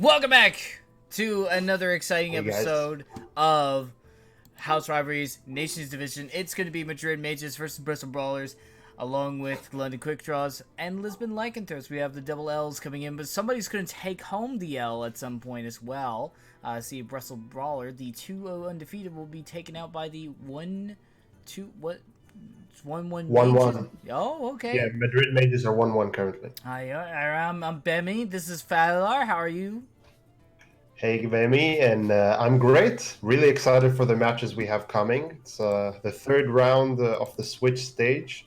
Welcome back to another exciting Hey guys. episode of House Rivalries Nations Division. It's going to be Madrid Mages versus Bristol Brawlers, along with London Quick Draws and Lisbon Lycanthropes. We have the double L's coming in, but somebody's going to take home the L at some point as well. See, Bristol Brawler, the 2-0 undefeated, will be taken out by the 1-1 1-1. Oh, okay. Yeah, Madrid Mages are 1-1 currently. Hi, I'm Bemi. This is Fadlar. How are you? Hey Vemi, and I'm great. Really excited for the matches we have coming. It's the third round of the Switch stage.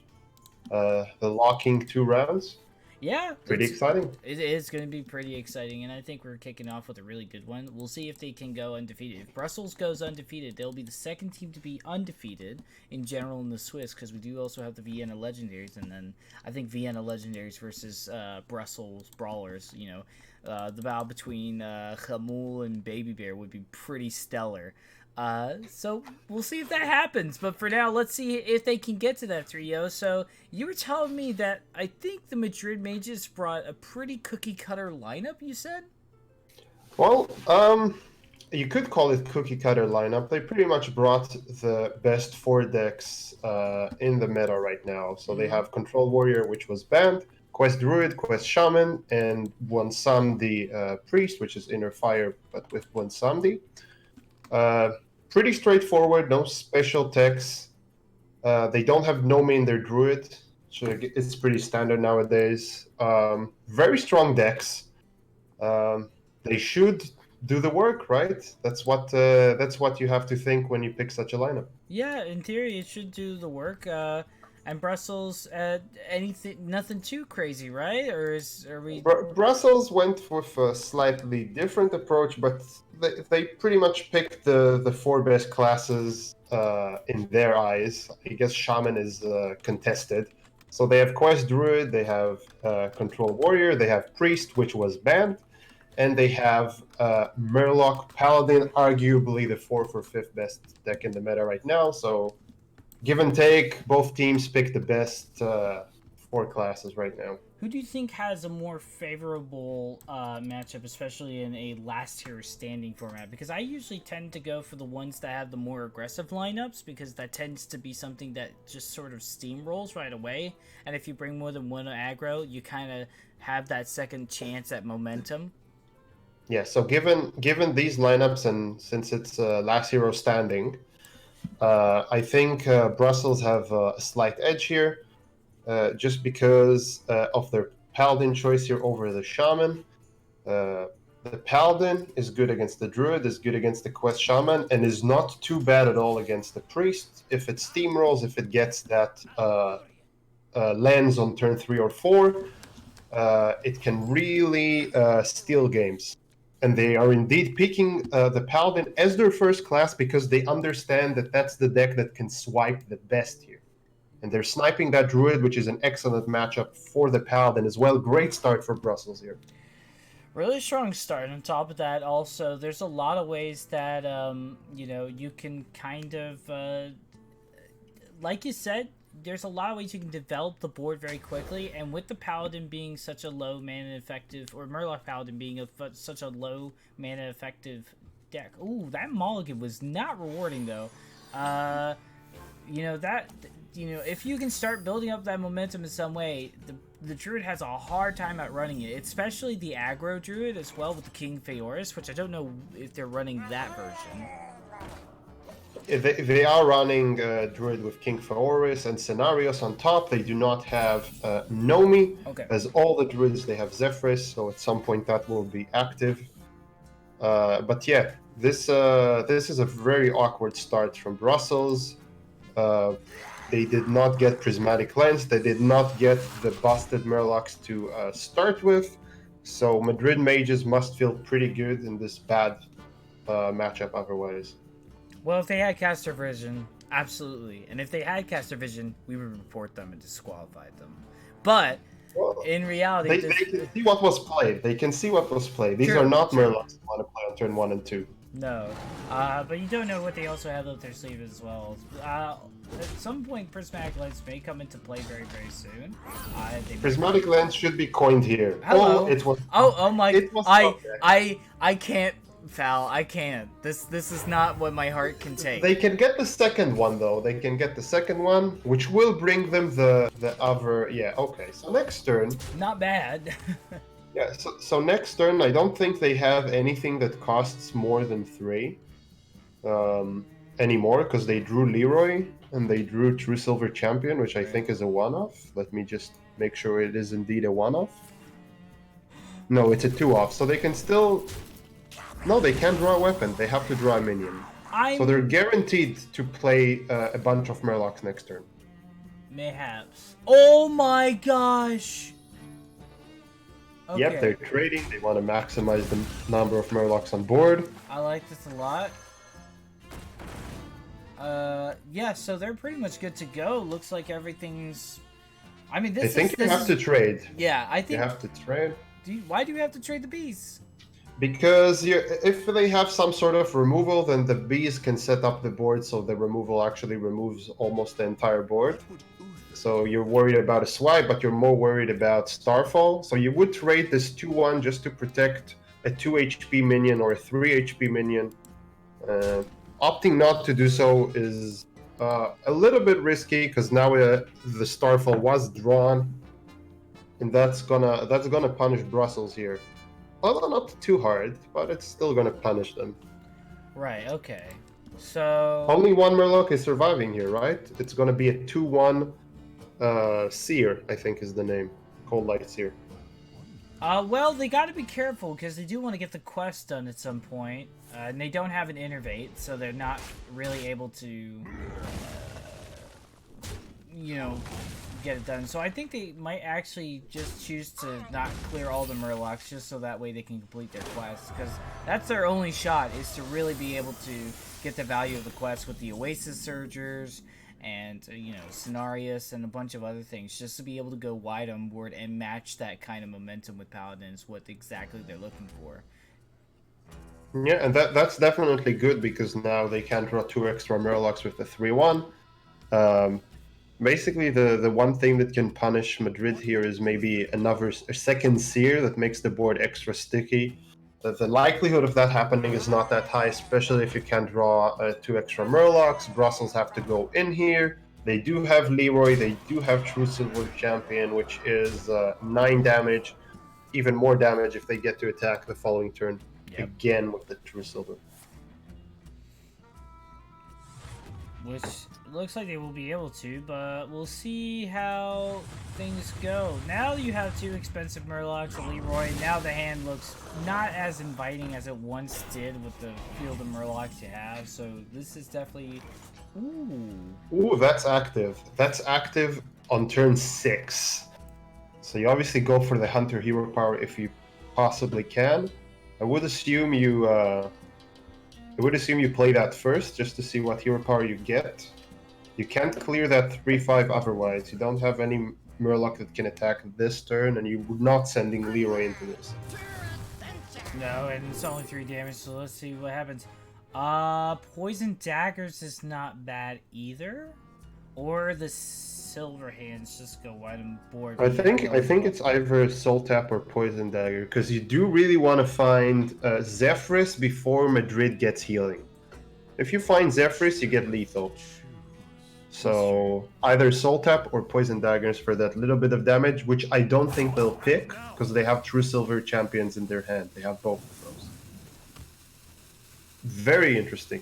The locking 2 rounds. Yeah, Pretty exciting. It is going to be pretty exciting, and I think we're kicking off with a really good one. We'll see if they can go undefeated. If Brussels goes undefeated, they'll be the second team to be undefeated in general in the Swiss, because we do also have the Vienna Legendaries, and then I think Vienna Legendaries versus Brussels Brawlers, the battle between Khamul and Baby Bear would be pretty stellar. So we'll see if that happens. But for now, let's see if they can get to that trio. So you were telling me that I think the Madrid Mages brought a pretty cookie cutter lineup, you said? Well, you could call it cookie cutter lineup. They pretty much brought the best 4 decks in the meta right now. So they have Control Warrior, which was banned, Quest Druid, Quest Shaman, and one Samdi Priest, which is Inner Fire, but with one Samdi. Pretty straightforward, no special techs. They don't have no main their druid, so it's pretty standard nowadays. Very strong decks. They should do the work, right? That's what you have to think when you pick such a lineup. Yeah, in theory, it should do the work. And Brussels, nothing too crazy, right? Are we? Brussels went with a slightly different approach, but they pretty much picked the 4 best classes in their eyes. I guess Shaman is contested. So they have Quest Druid, they have Control Warrior, they have Priest, which was banned, and they have Murloc Paladin, arguably the 4th or 5th best deck in the meta right now. So give and take, both teams pick the best 4 classes right now. Who do you think has a more favorable matchup, especially in a last tier standing format? Because I usually tend to go for the ones that have the more aggressive lineups, because that tends to be something that just sort of steamrolls right away. And if you bring more than one aggro, you kind of have that second chance at momentum. Yeah, so given these lineups, and since it's last hero standing, I think Brussels have a slight edge here. Just because of their Paladin choice here over the Shaman. The Paladin is good against the Druid, is good against the Quest Shaman, and is not too bad at all against the Priest. If it steamrolls, if it gets that lands on turn 3 or 4, it can really steal games. And they are indeed picking the Paladin as their first class because they understand that that's the deck that can swipe the best here. And they're sniping that Druid, which is an excellent matchup for the Paladin as well. Great start for Brussels here. Really strong start. On top of that, also, there's a lot of ways that, you can kind of, like you said, there's a lot of ways you can develop the board very quickly. And with the Paladin being such a low mana effective, or Murloc Paladin being such a low mana effective deck. Ooh, that mulligan was not rewarding, though. If you can start building up that momentum in some way, the Druid has a hard time at running it, especially the aggro Druid as well with the King Feoris, which I don't know if they're running that version. They are running Druid with King Feoris and Scenarios on top. They do not have Nomi. Okay. As all the Druids, they have Zephrys, so at some point that will be active. But yeah, this is a very awkward start from Brussels. They did not get Prismatic Lens. They did not get the busted Murlocs to start with. So Madrid Mages must feel pretty good in this bad matchup otherwise. Well, if they had Caster Vision, absolutely. And if they had Caster Vision, we would report them and disqualify them. But in reality, they can see what was played. They can see what was played. These are not Murlocs you want to play on turn 1 and 2. No, but you don't know what they also have up their sleeve as well. At some point, prismatic lens may come into play very, very soon. Prismatic lens should be coined here. Hello. Oh, it was. Oh my! It was. I can't. Foul. I can't. This is not what my heart can take. They can get the second one though. They can get the second one, which will bring them the other. Yeah. Okay. So next turn. Not bad. Yeah. So next turn, I don't think they have anything that costs more than 3. Anymore, because they drew Leroy and they drew True Silver Champion, which I think is a one-off. Let me just make sure it is indeed a one-off. No, it's a 2-off, so they can still... No, they can't draw a weapon. They have to draw a minion. So they're guaranteed to play a bunch of Murlocs next turn. Mayhaps. Oh my gosh! Okay. Yep, they're trading. They want to maximize the number of Murlocs on board. I like this a lot. Yeah, so they're pretty much good to go. Looks like everything's... I mean, I think you have to trade. Yeah, I think... You have to trade. Why do you have to trade the bees? Because if they have some sort of removal, then the bees can set up the board so the removal actually removes almost the entire board. So you're worried about a swipe, but you're more worried about Starfall. So you would trade this 2-1 just to protect a 2 HP minion or a 3 HP minion. Opting not to do so is a little bit risky because now the Starfall was drawn, and that's gonna punish Brussels here. Although not too hard, but it's still gonna punish them. Right. Okay. So only one Murloc is surviving here, right? It's gonna be a 2-1 Seer, I think is the name. Cold Light Seer. Well, they got to be careful because they do want to get the quest done at some point, and they don't have an innervate, so they're not really able to, you know, get it done. So I think they might actually just choose to not clear all the Murlocs, just so that way they can complete their quest, because that's their only shot, is to really be able to get the value of the quest with the Oasis Surgers and, you know, Cenarius and a bunch of other things, just to be able to go wide on board and match that kind of momentum with Paladins, what exactly they're looking for. Yeah, and that's definitely good, because now they can draw 2 extra Murlocs with the 3-1. Basically, the one thing that can punish Madrid here is maybe a second Seer that makes the board extra sticky. The likelihood of that happening is not that high, especially if you can draw 2 extra Murlocs. Brussels have to go in here. They do have Leroy, they do have True Silver Champion, which is 9 damage, even more damage if they get to attack the following turn. Yep. Again with the True Silver. Which looks like they will be able to, but we'll see how things go. Now you have 2 expensive Murlocs, a Leroy. Now the hand looks not as inviting as it once did with the field of Murlocs you have. So this is definitely... Ooh, that's active. That's active on turn 6. So you obviously go for the Hunter Hero Power if you possibly can. I would assume you play that first, just to see what hero power you get. You can't clear that 3-5 otherwise. You don't have any Murloc that can attack this turn, and you're not sending Leroy into this. No, and it's only 3 damage, so let's see what happens. Poison Daggers is not bad either. Or the Silver Hands just go wide on board. I think it's either Soul Tap or Poison Dagger, because you do really want to find Zephrys before Madrid gets healing. If you find Zephrys, you get lethal. So either Soul Tap or Poison Daggers for that little bit of damage, which I don't think they'll pick, because they have True Silver Champions in their hand. They have both of those. Very interesting,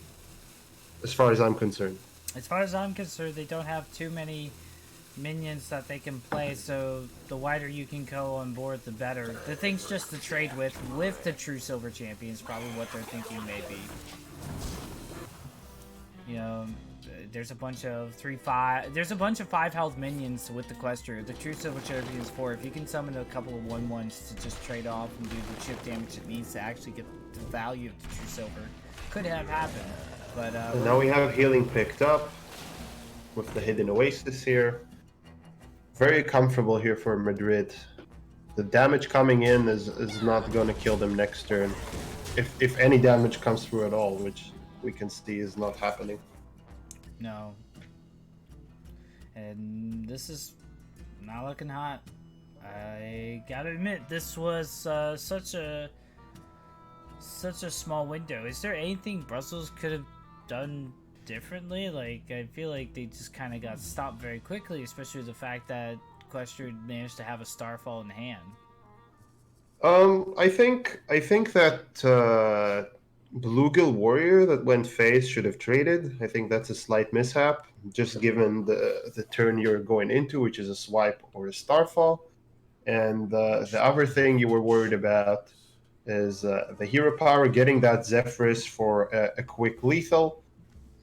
as far as I'm concerned. As far as I'm concerned, they don't have too many minions that they can play, so the wider you can go on board, the better. The thing's just to trade with the True Silver Champions, probably what they're thinking maybe. You know, there's a bunch of 5 health minions with the Questor. The True Silver Champions 4. If you can summon a couple of 1/1s to just trade off and do the chip damage it needs to actually get the value of the True Silver, could have happened. But now we have healing picked up with the hidden Oasis here. Very comfortable here for Madrid. The damage coming in is not going to kill them next turn. If any damage comes through at all, which we can see is not happening. No. And this is not looking hot. I gotta admit, this was such a small window. Is there anything Brussels could have done differently? Like, I feel like they just kind of got stopped very quickly, especially the fact that Question managed to have a Starfall in hand. I think that Bluegill Warrior that went phase should have traded. I think that's a slight mishap, just given the turn you're going into, which is a swipe or a Starfall. And the other thing you were worried about is the hero power, getting that Zephyrus for a quick lethal.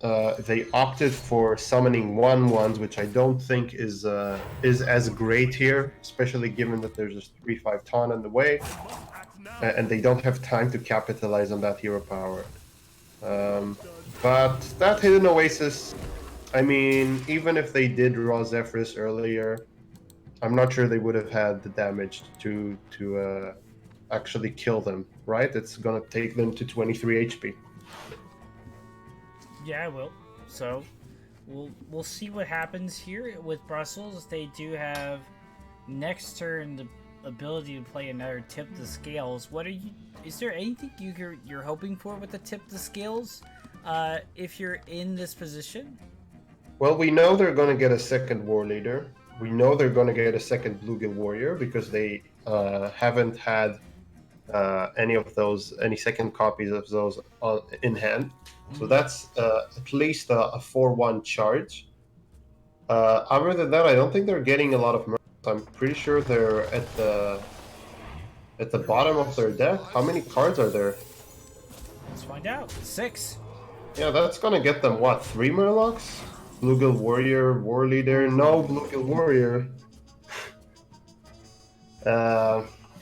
They opted for summoning 1/1s, which I don't think is as great here, especially given that there's a 3/5 taunt on the way, and they don't have time to capitalize on that hero power. But that hidden Oasis, I mean, even if they did draw Zephyrus earlier, I'm not sure they would have had the damage to actually kill them. Right? It's gonna take them to 23 HP. Yeah, I will. So, we'll see what happens here with Brussels. They do have next turn the ability to play another tip the scales. What are you? Is there anything you're hoping for with the tip the scales? If you're in this position. Well, we know they're going to get a second war leader. We know they're going to get a second Bluegill warrior because they haven't had any second copies of those in hand. So that's at least a 4/1 charge. Other than that, I don't think they're getting a lot of mercs. I'm pretty sure they're at the bottom of their deck. How many cards are there? Let's find out. 6. Yeah, that's gonna get them what? 3 Murlocs? Bluegill Warrior, War Leader. No Bluegill Warrior.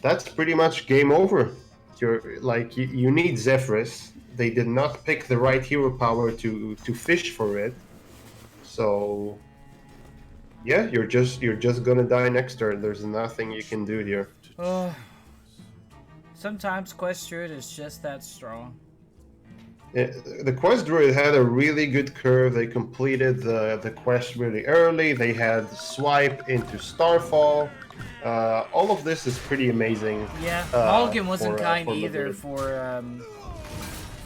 That's pretty much game over. You need Zephyrus. They did not pick the right hero power to fish for it. So yeah, you're just gonna die next turn. There's nothing you can do here. Sometimes Quest Druid is just that strong. The quest druid had a really good curve. They completed the quest really early. They had swipe into Starfall. All of this is pretty amazing. Yeah, Mulligan wasn't kind for either Madrid. for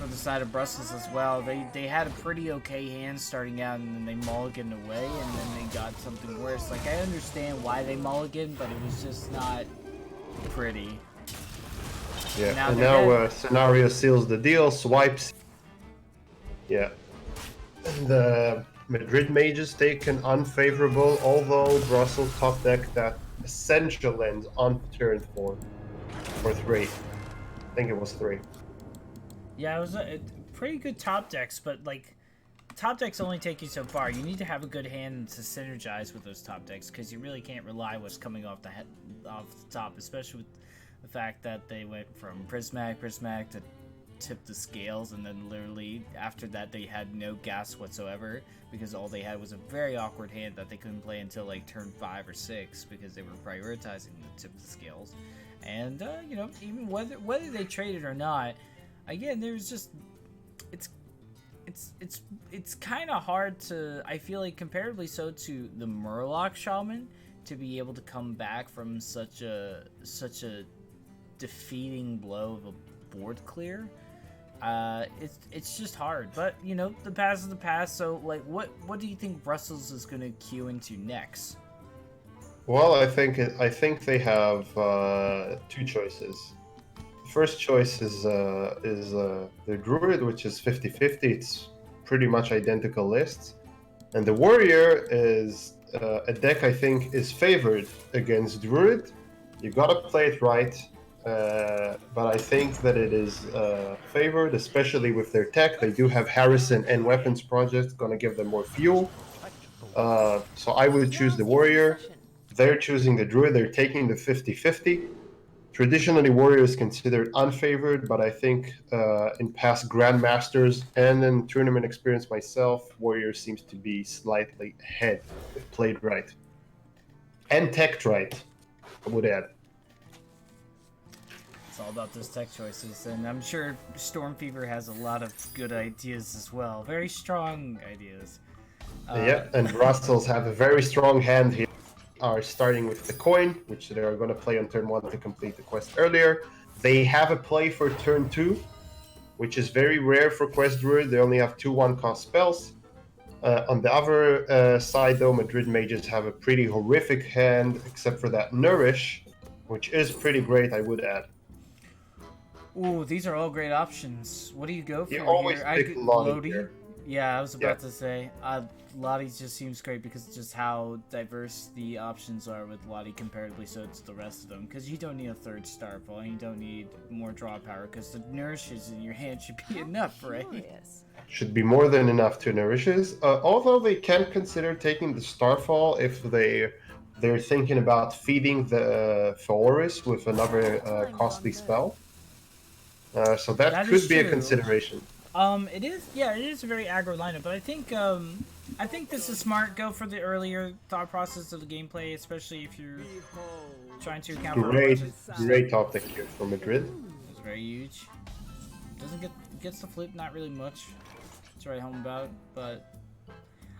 the side of Brussels as well. They had a pretty okay hand starting out, and then they mulliganed away, and then they got something worse. Like, I understand why they mulliganed, but it was just not pretty. Yeah, and now Scenario seals the deal, swipes. Yeah. The Madrid mages take an unfavorable, although Brussels top deck that essential ends on turn 4 or 3. I think it was 3. Yeah, it was a pretty good top decks, but like, top decks only take you so far. You need to have a good hand to synergize with those top decks, because you really can't rely what's coming off the top, especially with the fact that they went from Prismatic to tip the scales, and then literally after that they had no gas whatsoever, because all they had was a very awkward hand that they couldn't play until like turn 5 or 6 because they were prioritizing the tip the scales. And you know, even whether they traded or not, again, there's just it's kind of hard to, I feel like, comparatively so to the Murloc Shaman, to be able to come back from such a defeating blow of a board clear. It's just hard, but you know, the past is the past. So like, what do you think Brussels is going to queue into next? Well, I think they have 2 choices. The first choice is the Druid, which is 50/50. It's pretty much identical lists, and the Warrior is a deck I think is favored against Druid. You gotta play it right. But I think that it is favored, especially with their tech. They do have Harrison and Weapons Project, gonna give them more fuel. So I would choose the Warrior. They're choosing the Druid. They're taking the 50/50. Traditionally, Warrior is considered unfavored, but I think in past Grandmasters and in tournament experience myself, Warrior seems to be slightly ahead if played right. And teched right, I would add. It's all about those tech choices, and I'm sure Storm Fever has a lot of good ideas as well. Very strong ideas. Yeah, and Brussels have a very strong hand here. Are starting with the coin, which they are going to play on turn 1 to complete the quest earlier. They have a play for turn 2, which is very rare for Quest Druid. They only have 2 1-cost spells. On the other side, though, Madrid Mages have a pretty horrific hand, except for that Nourish, which is pretty great, I would add. Ooh, these are all great options. What do you go You for always here? pick Lottie here. Yeah, I was Yeah. about to say. Lottie just seems great because of just how diverse the options are with Lottie comparatively so to the rest of them. Because you don't need a third Starfall and you don't need more draw power because the Nourishes in your hand should be enough, right? Should be more than enough to Nourishes. Although they can consider taking the Starfall if they're thinking about feeding the Phaoris with another costly spell. So that is could be a true. consideration. It is. Yeah, it is a very aggro lineup, but I think this is smart. Go for the earlier thought process of the gameplay, especially if you're trying to account for Great top deck here for Madrid. It's very huge. Gets the flip, not really much to write home about, but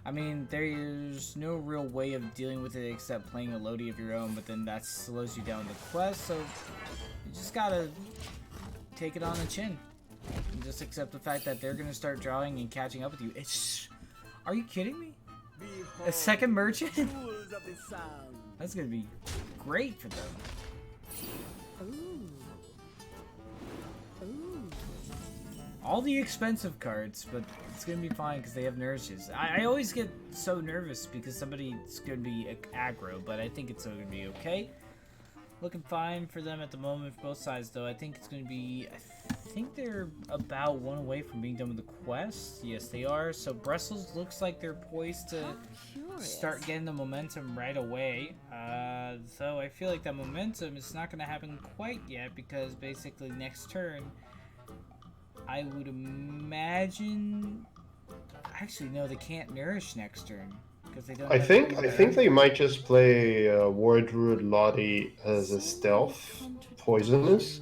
I mean, there's no real way of dealing with it except playing a Lodi of your own, but then that slows you down the quest, so you just gotta take it on the chin. And just accept the fact that they're gonna start drawing and catching up with you. Are you kidding me? A second merchant? That's gonna be great for them. All the expensive cards, but it's gonna be fine because they have nourishes. I always get so nervous because somebody's gonna be aggro, but I think it's gonna be okay. Looking fine for them at the moment for both sides, though. I think it's going to be... I think they're about one away from being done with the quest. Yes, they are. So Brussels looks like they're poised to start getting the momentum right away. So I feel like that momentum is not going to happen quite yet because basically next turn, I would imagine... Actually, no, they can't nourish next turn. They don't I think they might just play War Druid Lottie as a stealth poisonous,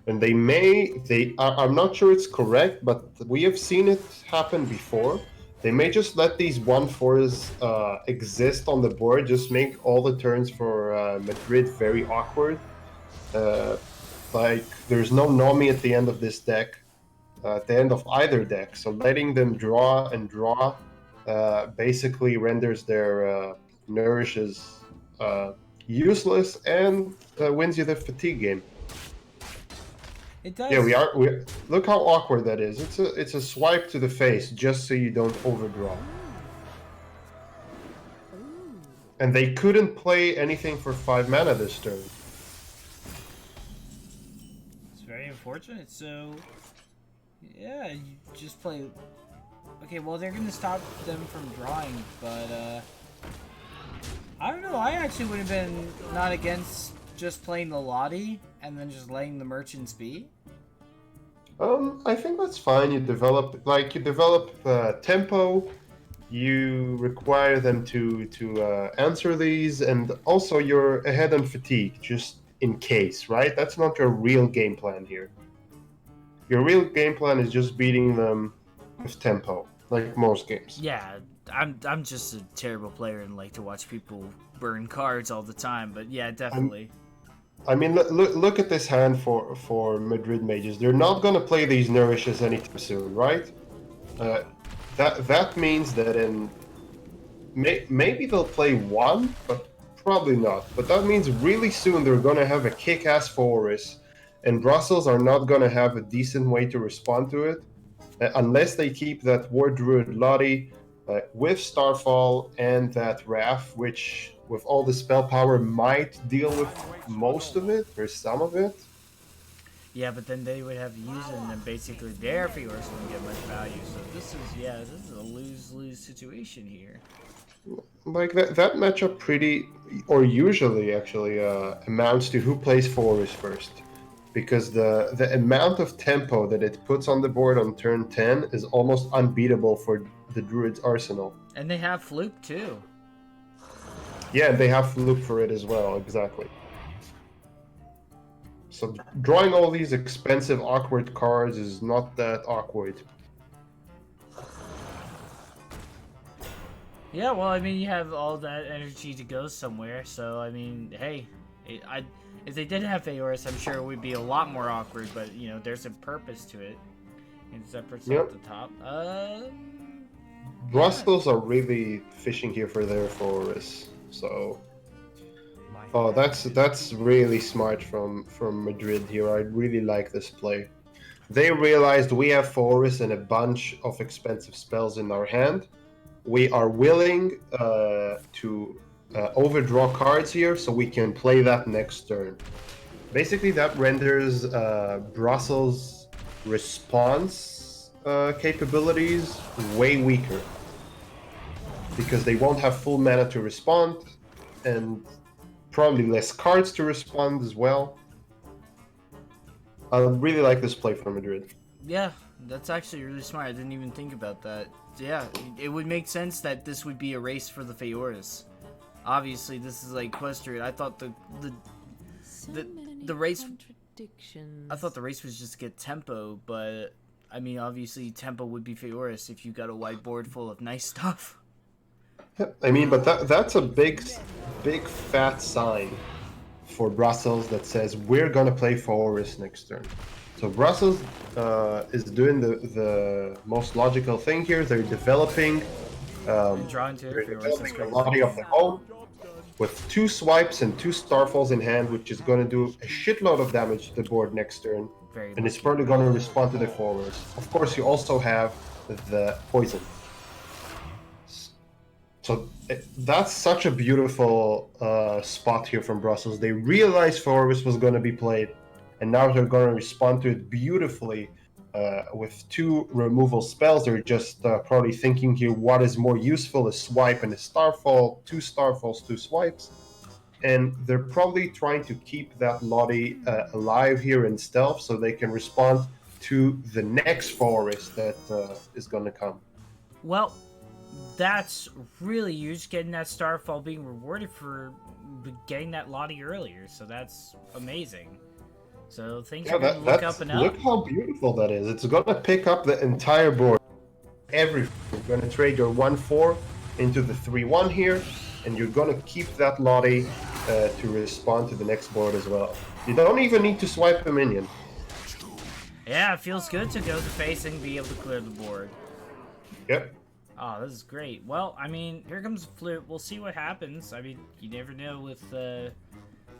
and I'm not sure it's correct, but we have seen it happen before. They may just let these 1/4s exist on the board, just make all the turns for Madrid very awkward. Like there's no Nomi at the end of this deck, at the end of either deck, so letting them draw and draw. Basically renders their nourishes useless and wins you the fatigue game. It does. Yeah, we look how awkward that is. It's a swipe to the face just so you don't overdraw. And they couldn't play anything for 5 mana this turn. It's very unfortunate. So yeah, you just play. Okay, well, they're going to stop them from drawing, but, I don't know. I actually would have been not against just playing the Lottie and then just letting the merchants be. I think that's fine. You develop tempo. You require them to answer these, and also you're ahead on fatigue, just in case, right? That's not your real game plan here. Your real game plan is just beating them with tempo, like most games. Yeah, I'm just a terrible player and like to watch people burn cards all the time. But yeah, definitely. I mean, look at this hand for Madrid Mages. They're not gonna play these nourishes anytime soon, right? That means that maybe they'll play one, but probably not. But that means really soon they're gonna have a kick-ass Phaoris, and Brussels are not gonna have a decent way to respond to it. Unless they keep that War Druid Lottie with Starfall and that Wrath, which with all the spell power might deal with most of it or some of it. Yeah, but then they would have used it and then basically their viewers wouldn't get much value. So this is a lose-lose situation here. Like that matchup usually actually amounts to who plays Phaoris first. Because the amount of tempo that it puts on the board on turn 10 is almost unbeatable for the Druid's arsenal. And they have Fluke too. Yeah, they have Fluke for it as well, exactly. So drawing all these expensive, awkward cards is not that awkward. Yeah, well, I mean, you have all that energy to go somewhere, so, I mean, hey, if they did have Aorus, I'm sure it would be a lot more awkward, but, you know, there's a purpose to it. And Zephyr's at Yep. the top. Yeah. Brussels are really fishing here for their forests. So, oh, that's really smart from Madrid here. I really like this play. They realized we have forests and a bunch of expensive spells in our hand. We are willing to overdraw cards here, so we can play that next turn. Basically, that renders Brussels' response capabilities way weaker because they won't have full mana to respond and probably less cards to respond as well. I really like this play for Madrid. Yeah, that's actually really smart. I didn't even think about that. Yeah, it would make sense that this would be a race for the Feoris. Obviously, this is like Equestrian. I thought the race. I thought the race was just to get tempo, but I mean, obviously, tempo would be Feoris if you got a white board full of nice stuff. I mean, but that's a big fat sign for Brussels that says we're gonna play Feoris next turn. So Brussels is doing the most logical thing here. They're developing, They're developing a lobby of their own with 2 swipes and 2 Starfalls in hand, which is going to do a shitload of damage to the board next turn. And it's probably going to respond to the forwards. Of course, you also have the poison. So that's such a beautiful spot here from Brussels. They realized Feoris was going to be played, and now they're going to respond to it beautifully with 2 removal spells. They're just probably thinking here, what is more useful, a swipe and a Starfall, 2 Starfalls, 2 swipes. And they're probably trying to keep that Lottie alive here in stealth so they can respond to the next forest that is going to come. Well, that's really, you're just getting that Starfall being rewarded for getting that Lottie earlier, so that's amazing. So things are going to look up and up. Look how beautiful that is. It's going to pick up the entire board. Everything. You're going to trade your 1/4 into the 3/1 here, and you're going to keep that Lottie to respond to the next board as well. You don't even need to swipe a minion. Yeah, it feels good to go to face and be able to clear the board. Yep. Oh, this is great. Well, I mean, here comes the flute. We'll see what happens. I mean, you never know with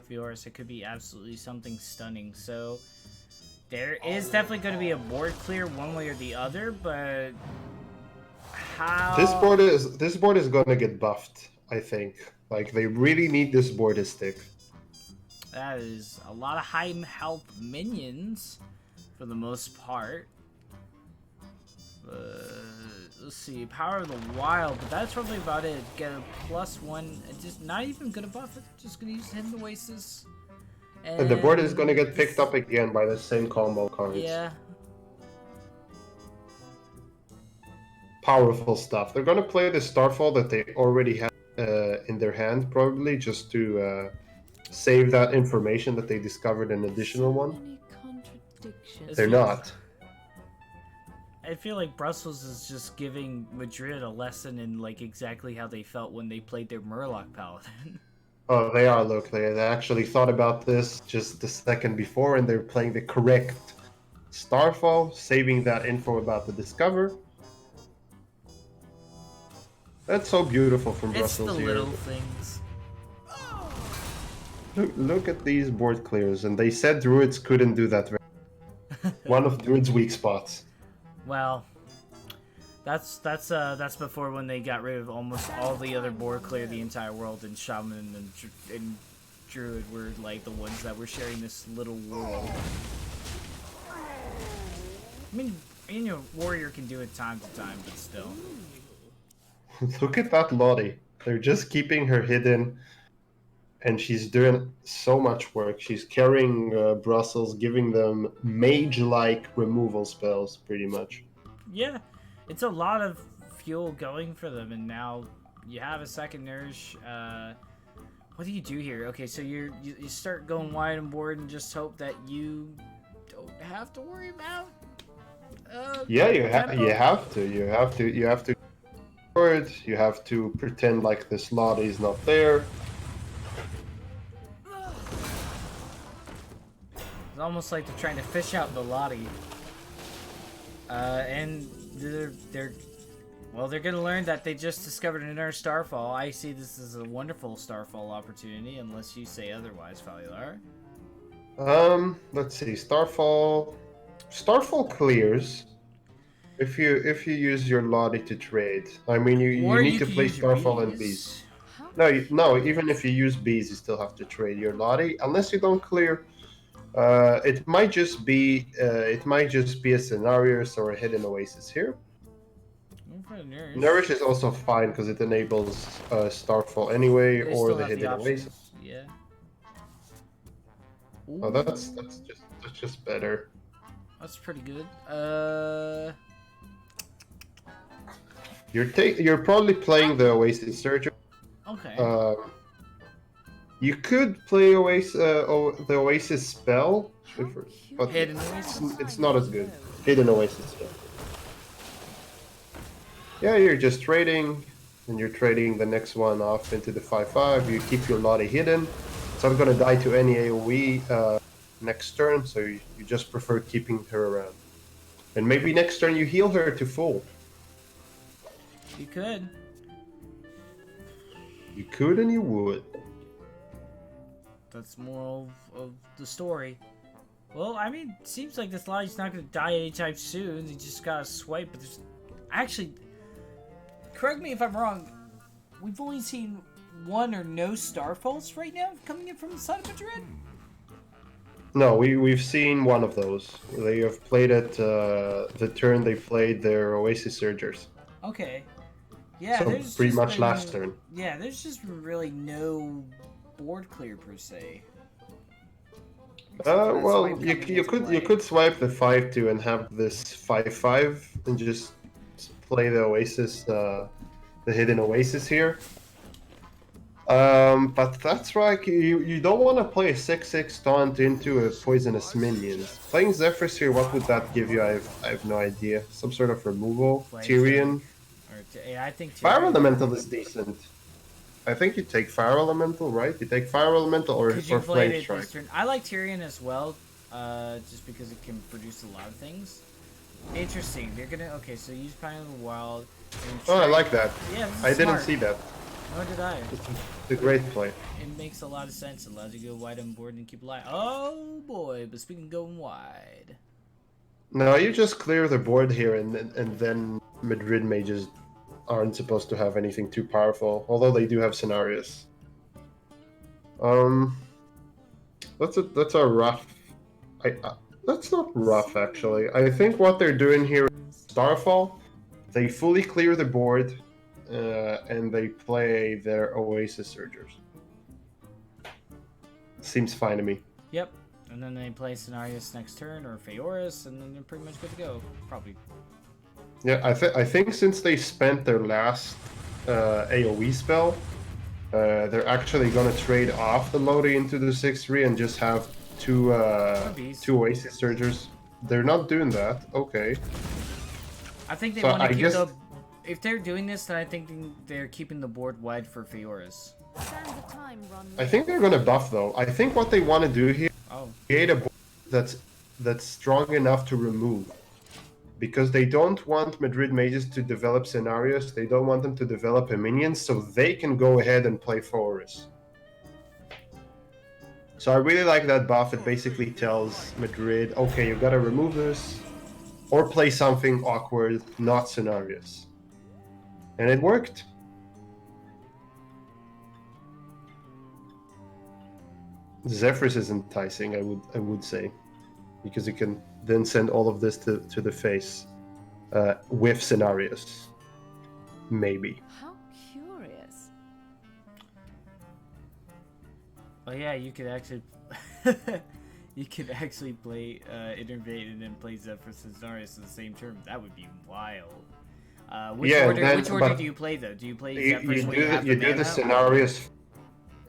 Feoris. It could be absolutely something stunning. So there is definitely going to be a board clear one way or the other, but how... This board is going to get buffed, I think. Like, they really need this board to stick. That is a lot of high health minions for the most part. Let's see, Power of the Wild, but that's probably about it. Get a +1, just not even gonna buff it, just gonna use Hidden Oasis. And the board is gonna get picked up again by the same combo cards. Yeah. Powerful stuff. They're gonna play the Starfall that they already have in their hand, probably, just to save that information that they discovered an additional one. They're not. I feel like Brussels is just giving Madrid a lesson in like exactly how they felt when they played their Murloc Paladin. Oh, they are. Look, they actually thought about this just the second before, and they're playing the correct Starfall, saving that info about the Discover. That's so beautiful from Brussels here. It's the little things. Look at these board clears, and they said Druids couldn't do that. One of Druid's weak spots. Well, that's before when they got rid of almost all the other board clear the entire world, and Shaman and Druid were like the ones that were sharing this little world. I mean, you know, Warrior can do it time to time, but still. Look at that Lottie. They're just keeping her hidden, and she's doing so much work. She's carrying Brussels, giving them mage-like removal spells, pretty much. Yeah, it's a lot of fuel going for them, and now you have a second Nourish. What do you do here? Okay, so you start going wide and board and just hope that you don't have to worry about. Yeah, you have to board. You have to pretend like this Lottie is not there. It's almost like they're trying to fish out the Lottie. And they're gonna learn that they just discovered another Starfall. I see this as a wonderful Starfall opportunity, unless you say otherwise, Falular. Let's see. Starfall clears if you use your Lottie to trade. I mean, you need to play Starfall and bees. No, even if you use bees, you still have to trade your Lottie unless you don't clear. It might just be a Scenarios or a Hidden Oasis here. Nourish is also fine because it enables Starfall anyway, or the Hidden Oasis. Yeah. Oh, that's just better. That's pretty good. You're probably playing the Oasis Surger. Okay. You could play the Oasis spell, but Hidden Oasis. It's not as good. Hidden Oasis. Yeah, you're just trading, and you're trading the next one off into the 5/5. You keep your Lottie hidden. It's not gonna die to any AoE next turn, so you just prefer keeping her around. And maybe next turn you heal her to full. You could. You could and you would. That's more of the story. Well, I mean, it seems like this Lottie's not gonna die anytime soon. You just gotta swipe, but there's... Actually, correct me if I'm wrong, we've only seen one or no Starfalls right now coming in from the side of Madrid? No, we've seen one of those. They have played it the turn they played their Oasis Surgers. Okay. Yeah, so there's pretty just much been, last turn. Yeah, there's just really no board clear per se. Well, you could swipe the 5/2 and have this 5/5 and just play the Oasis, the Hidden Oasis here. But that's right. You don't want to play a 6/6 taunt into a poisonous minions. Playing Zephrys here, what would that give you? I have no idea. Some sort of removal. Tyrion. Yeah, I think Fire Elemental is decent. I think you take Fire Elemental, right? You take Fire Elemental or Flame Strike. I like Tyrion as well, just because it can produce a lot of things. Interesting. They're gonna so use Pine of the Wild. Oh, I like that. Yeah, I didn't see that. Nor did I. It's a great play. It makes a lot of sense. It allows you to go wide on board and keep alive. Oh boy! But speaking of going wide. No, you just clear the board here, and then Madrid mages aren't supposed to have anything too powerful, although they do have scenarios. That's a rough. That's not rough actually. I think what they're doing here is Starfall. They fully clear the board, and they play their Oasis Surgers. Seems fine to me. Yep. And then they play Scenarios next turn, or Feoris, and then they're pretty much good to go. Probably. Yeah, I think since they spent their last AoE spell, they're actually gonna trade off the Lottie into the 6/3 and just have two Oasis Surgers. They're not doing that. Okay. I think they want to keep the... If they're doing this, then I think they're keeping the board wide for Feoris. I think they're gonna buff though. I think what they want to do here is create a board that's strong enough to remove. Because they don't want Madrid mages to develop scenarios, they don't want them to develop a minion, so they can go ahead and play Feoris. So I really like that buff. It basically tells Madrid, okay, you gotta remove this, or play something awkward, not scenarios. And it worked. Zephrys is enticing, I would say, because you can then send all of this to the face with scenarios. Maybe. How curious. Oh yeah, you could actually play Innervate and then play Zephrys and Scenarios in the same turn. That would be wild. Which order do you play though? Do you play Zephrys you do the scenarios,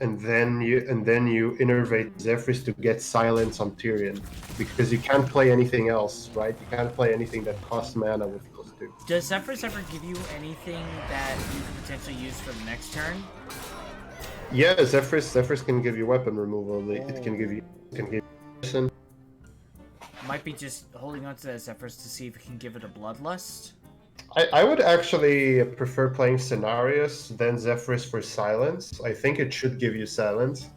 and then you innervate Zephrys to get silence on Tyrion, because you can't play anything else, right? You can't play anything that costs mana with those to. Does Zephyrus ever give you anything that you can potentially use for the next turn? Yeah, Zephyrus can give you weapon removal. It can give you medicine. Might be just holding on to that Zephyrus to see if it can give it a Bloodlust. I would actually prefer playing Scenarios than Zephyrus for Silence. I think it should give you Silence.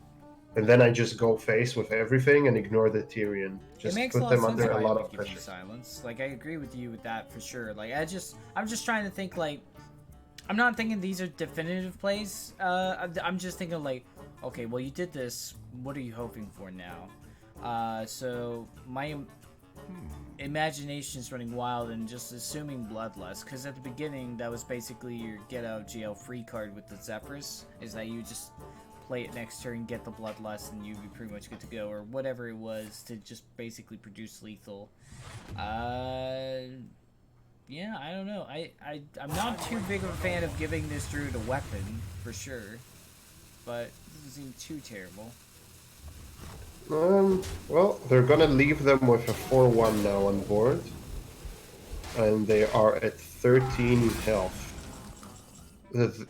And then I just go face with everything and ignore the Tyrion. Just It makes put a lot them of sense under why a it lot would of give you pressure. silence. Like, I agree with you with that for sure. Like, I'm just trying to think, like, I'm not thinking these are definitive plays. I'm just thinking, like, okay, well, you did this. What are you hoping for now? So my imagination is running wild and just assuming Bloodlust, because at the beginning, that was basically your get out of jail free card with the Zephyrus, is that you just play it next turn, get the Bloodlust, and you'd be pretty much good to go, or whatever it was to just basically produce lethal. Yeah, I don't know. I'm not too big of a fan of giving this druid a weapon, for sure, but it doesn't seem too terrible. Well, they're gonna leave them with a 4-1 now on board. And they are at 13 health.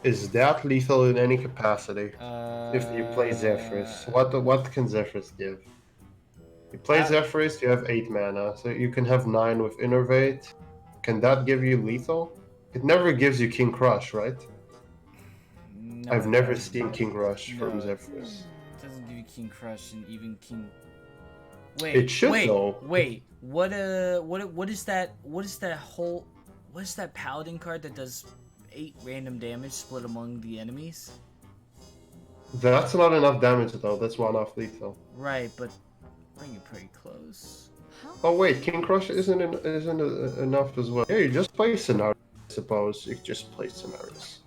Is that lethal in any capacity? If you play Zephyrus, what can Zephyrus give? You play Zephyrus, you have 8 mana, so you can have 9 with Innervate. Can that give you lethal? It never gives you King Crush, right? No, I've it never doesn't. seen King Crush No, from it Zephyrus. doesn't give you King Crush and even King. It should, though. Wait. What is that? What is that whole? What is that Paladin card that does 8 random damage split among the enemies? That's not enough damage, though. That's 1 off lethal. Right, but bring it pretty close. Oh wait, King Crush isn't enough as well. Yeah, you just play Scenarios, I suppose. You just play Scenarios.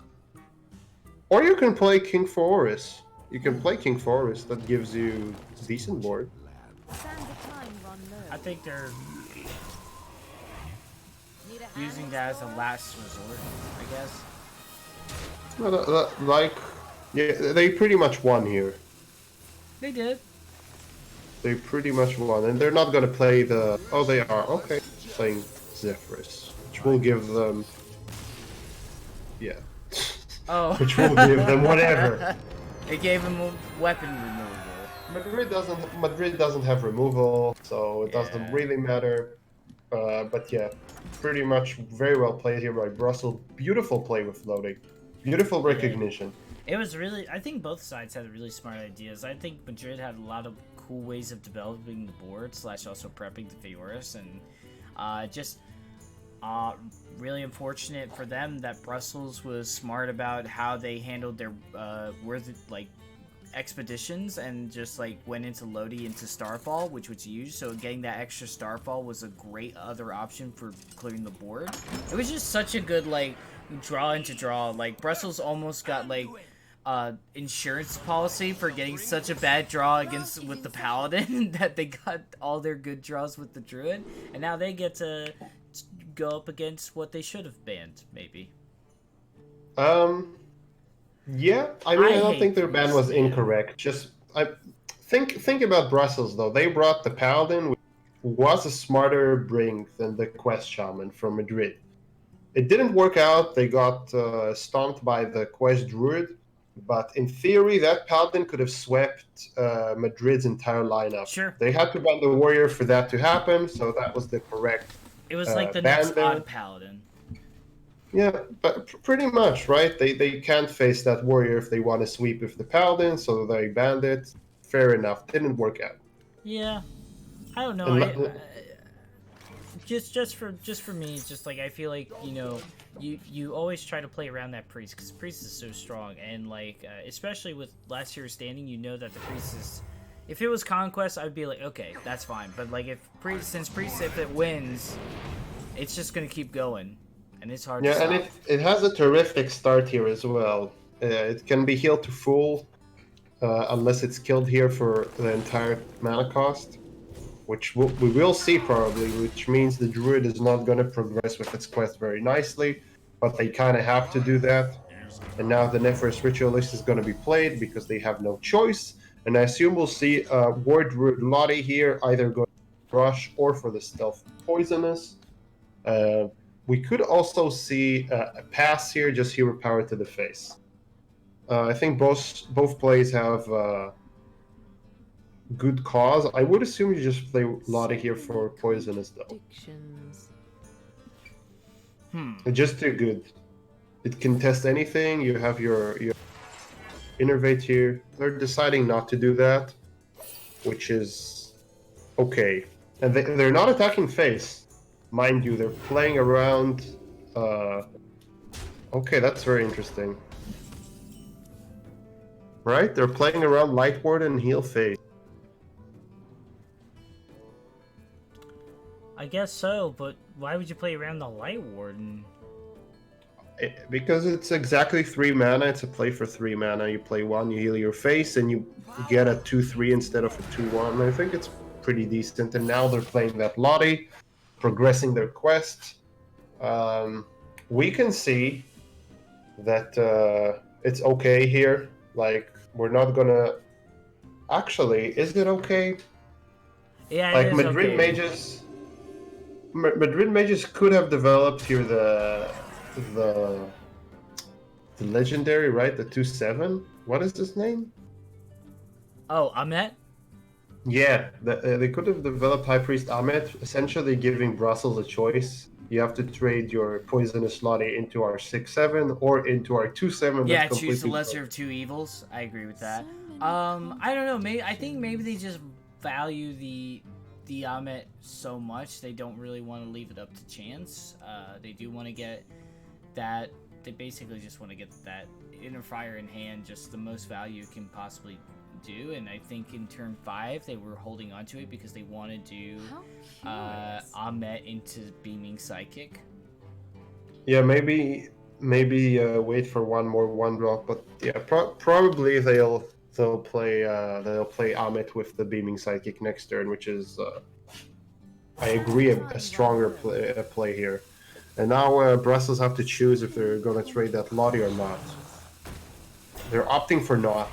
Or you can play King Forest. You can play King Forest, that gives you decent board. I think they're using that as a last resort, I guess. Well, yeah, they pretty much won here. They did. They pretty much won, and they're not gonna play the... Oh, they are, okay. Playing Zephyrus, which will give them... Yeah. Oh. Which will give them whatever. It gave him a weapon removal. Madrid doesn't have removal, so it doesn't really matter. But yeah, pretty much very well played here by Brussels. Beautiful play with floating. Beautiful recognition. It was really... I think both sides had really smart ideas. I think Madrid had a lot of cool ways of developing the board, / also prepping the Fioris, and really unfortunate for them that Brussels was smart about how they handled their expeditions and just went into Lodi into Starfall, which was huge. So getting that extra Starfall was a great other option for clearing the board. It was just such a good draw into draw. Brussels almost got insurance policy for getting such a bad draw with the Paladin that they got all their good draws with the Druid, and now they get to go up against what they should have banned, maybe. Yeah, I mean, I don't think their ban was incorrect. Just think about Brussels though. They brought the Paladin, which was a smarter bring than the Quest Shaman from Madrid. It didn't work out. They got stomped by the Quest Druid. But in theory, that Paladin could have swept Madrid's entire lineup. Sure. They had to ban the Warrior for that to happen, so that was the correct. It was like the next odd Paladin. Yeah, but pretty much, right? They can't face that Warrior if they want to sweep with the Paladin, so they banned it. Fair enough. Didn't work out. Yeah, I don't know. Just for me, I feel like you always try to play around that priest because priest is so strong, and especially with last year's standing, that the priest is. If it was conquest, I'd be like, okay, that's fine. But if it wins, it's just gonna keep going, and it's hard. to stop. And it has a terrific start here as well. It can be healed to full, unless it's killed here for the entire mana cost. Which we will see probably, which means the Druid is not going to progress with its quest very nicely, but they kind of have to do that. And now the Nephros Ritualist is going to be played because they have no choice. And I assume we'll see War Druid Lottie here, either go Rush or for the Stealth Poisonous. we could also see a pass here, just hero power to the face. I think both plays have good cause. I would assume you just play Lottie here for poisonous though. Contradictions. It's just too good. It can test anything. You have your innervate here. They're deciding not to do that, which is okay. And they're not attacking face, mind you. They're playing around. Okay, that's very interesting. Right? They're playing around Light Ward and heal face. I guess so, but why would you play around the Light Warden? Because it's exactly 3 mana. It's a play for 3 mana. You play 1, you heal your face, and you get a 2/3 instead of a 2/1. I think it's pretty decent. And now they're playing that Lottie, progressing their quest. We can see that it's okay here. Like, we're not gonna... Actually, is it okay? Yeah, Like, it is Madrid okay. Mages... Madrid Mages could have developed here the legendary, right? The 2/7. What is his name? Oh, Ahmet? Yeah, they could have developed High Priest Ahmet, essentially giving Brussels a choice. You have to trade your poisonous Lottie into our 6/7 or into our 2/7. Yeah, That's choose the completely lesser of two evils. I agree with that. So many I don't know. Maybe I think maybe they just value the Ahmet so much they don't really want to leave it up to chance. They do want to get that. They basically just want to get that inner fire in hand, just the most value it can possibly do. And I think in turn 5 they were holding on to it because they wanted to How curious. Ahmet into beaming psychic. Yeah, maybe wait for one more 1-drop, but yeah, probably they'll play Ahmet with the beaming psychic next turn, which is I agree a stronger play here. And now Brussels have to choose if they're gonna trade that Lottie or not. They're opting for not,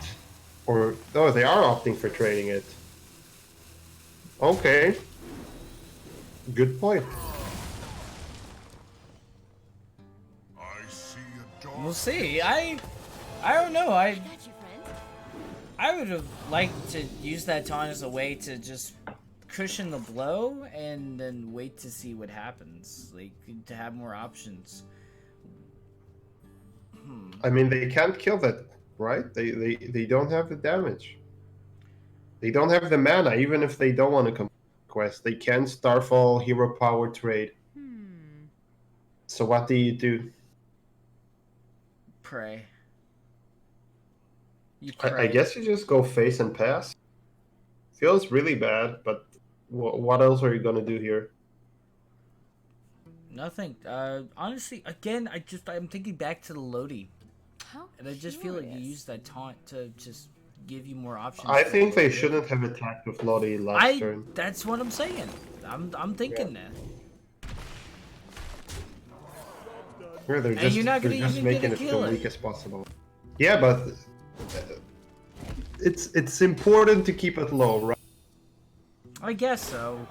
or no, they are opting for trading it. Okay, good point. We'll see. I don't know. I Got you, friend. I would have liked to use that taunt as a way to just cushion the blow and then wait to see what happens. Like, to have more options. I mean, they can't kill that, right? They don't have the damage. They don't have the mana, even if they don't want to complete the quest. They can Starfall, Hero Power trade. So what do you do? Pray. You I pray. guess you just go face and pass. Feels really bad, but what else are you gonna do here? Nothing. Honestly, again, I'm thinking back to the Lodi. How And I just feel like you curious. use that taunt to just give you more options. I for think they Lodi. shouldn't have attacked with Lottie last turn. That's what I'm saying. I'm thinking that. Yeah, they're And just, you're not they're gonna just even making get a it the kill it. weakest possible. Yeah, but it's important to keep it low, right? I guess so.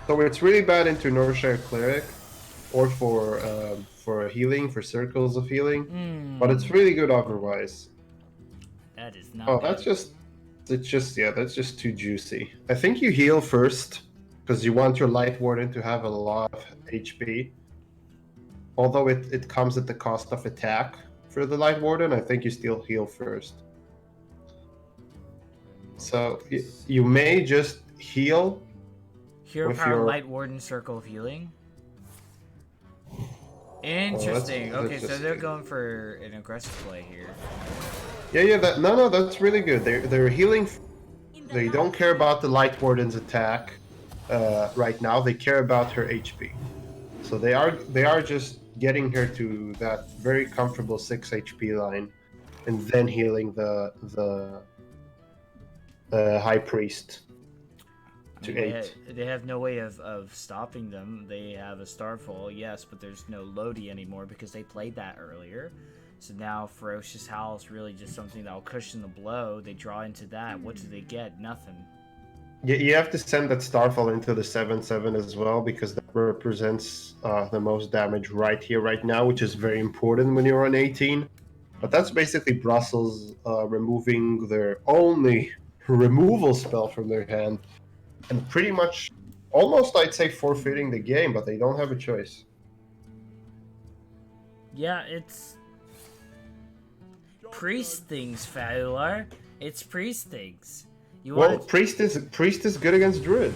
So it's really bad into Northshire Cleric, or for healing, for circles of healing, but it's really good otherwise. That is not Oh, bad. that's just too juicy. I think you heal first, because you want your Light Warden to have a lot of HP. Although it comes at the cost of attack for the Light Warden, I think you still heal first. So you may just heal. Hero with Power your- Light Warden Circle of Healing. Interesting. that's Okay, so just they're good. going for an aggressive play here. Yeah, no, that's really good. They're healing. They don't care about the Light Warden's attack right now. They care about her HP. So they are just getting her to that very comfortable 6 HP line, and then healing the High Priest I to mean, 8. they have no way of stopping them. They have a Starfall, yes, but there's no Lodi anymore because they played that earlier. So now Ferocious Howl is really just something that'll cushion the blow. They draw into that. What do they get? Nothing. You have to send that Starfall into the 7/7 as well, because that represents the most damage right here, right now, which is very important when you're on 18. But that's basically Brussels removing their only removal spell from their hand, and pretty much, almost I'd say forfeiting the game, but they don't have a choice. Yeah, it's priest things, Fadular. It's priest things. Well, priest is good against druid.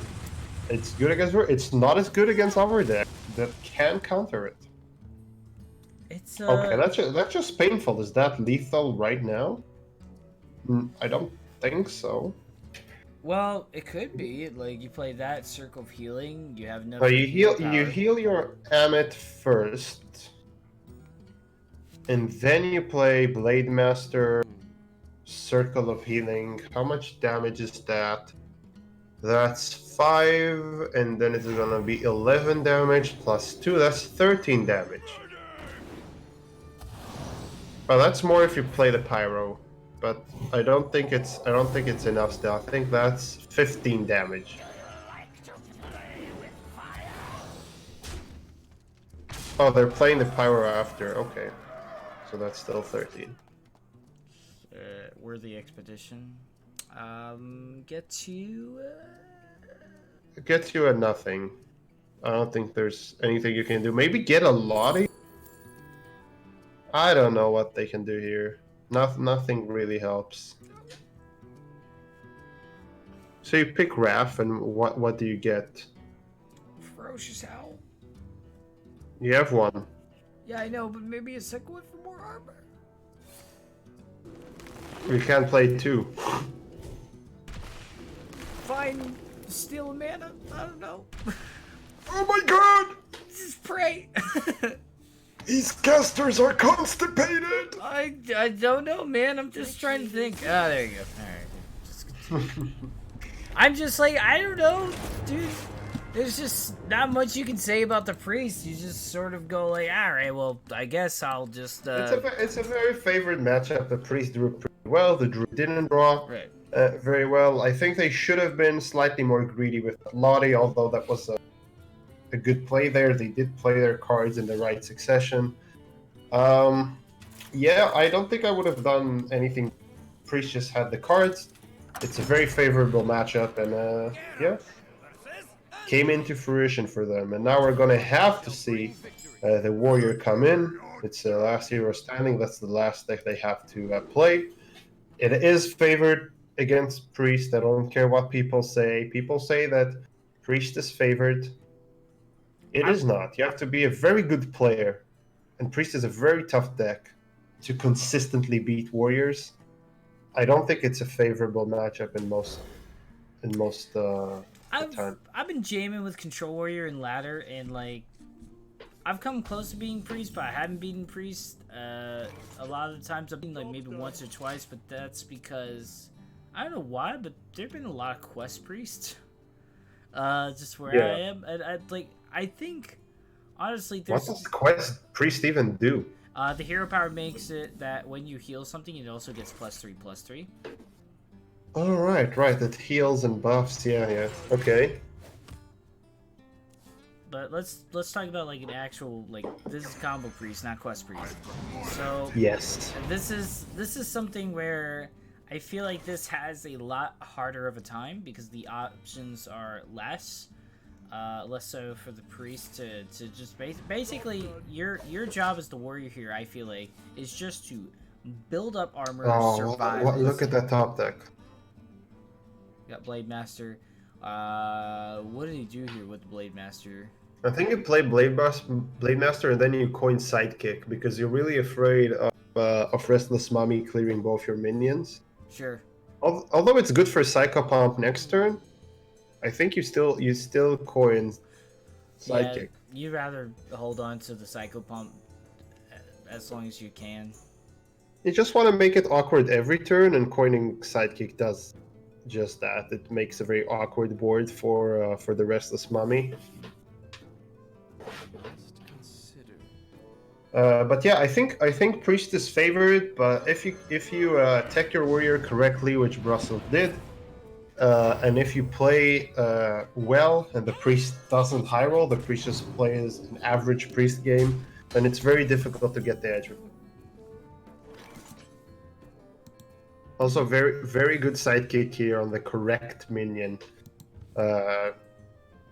It's good against druid. It's not as good against other decks that can counter it. It's Okay, that's just painful. Is that lethal right now? I don't think so. Well, it could be. Like, you play that Circle of Healing, you have enough. So you heal power. your Amit first, and then you play Blade Master, Circle of Healing. How much damage is that? That's 5, and then it's gonna be 11 damage plus 2. That's 13 damage. Well, that's more if you play the Pyro, but I don't think it's enough still. I think that's 15 damage. Oh, they're playing the Pyro after. Okay, so that's still 13. Worthy Expedition. Gets you. It gets you at nothing. I don't think there's anything you can do. Maybe get a Lottie? I don't know what they can do here. Nothing really helps. So you pick Raph, and what do you get? Ferocious Howl. You have one. Yeah, I know, but maybe a second one for more armor. You can't play 2. Fine, steal a mana. I don't know. Oh my god! Just pray. These casters are constipated! I don't know, man. I'm just trying to think. Ah, there you go. Alright. Just continue. I'm just like, I don't know, dude. There's just not much you can say about the priest. You just sort of go like, alright, well, I guess I'll just... It's a very favorite matchup. The priest drew pretty well. The druid didn't draw Right. very well. I think they should have been slightly more greedy with Lottie, although that was a good play there. They did play their cards in the right succession. Yeah, I don't think I would have done anything. Priest just had the cards. It's a very favorable matchup, and yeah, came into fruition for them. And now we're gonna have to see the Warrior come in. It's the last hero standing. That's the last deck they have to play. It is favored against Priest. I don't care what people say. People say that Priest is favored. It is not. You have to be a very good player, and Priest is a very tough deck to consistently beat Warriors. I don't think it's a favorable matchup in most time. I've been jamming with Control Warrior and Ladder, and like I've come close to beating Priest, but I haven't beaten Priest. A lot of the times I've been like maybe once or twice, but that's because I don't know why, but there've been a lot of Quest Priests. Just where I am, and I think honestly, there's what does Quest Priest even do? the hero power makes it that when you heal something, it also gets +3/+3. Oh, right. That heals and buffs. Yeah. Okay. But let's talk about like an actual like this is combo priest, not quest priest. So Yes. this is something where I feel like this has a lot harder of a time because the options are less so for the priest to just basically your job as the warrior here, I feel like, is just to build up armor, survive. Look at that top deck. Got Blade Master. What did he do here with the Blade Master? I think you play Blade Master and then you coin Sidekick because you're really afraid of Restless Mummy clearing both your minions. Sure. Although it's good for Psychopomp next turn, I think you still coin Sidekick. Yeah, you'd rather hold on to the Psycho Pump as long as you can. You just want to make it awkward every turn, and coining Sidekick does just that. It makes a very awkward board for the Restless Mummy. But yeah, I think Priest is favored. But if you tech your warrior correctly, which Brussels did, And if you play well and the priest doesn't high roll, the priest just plays an average priest game, then it's very difficult to get the edge. Also, very good sidekick here on the correct minion.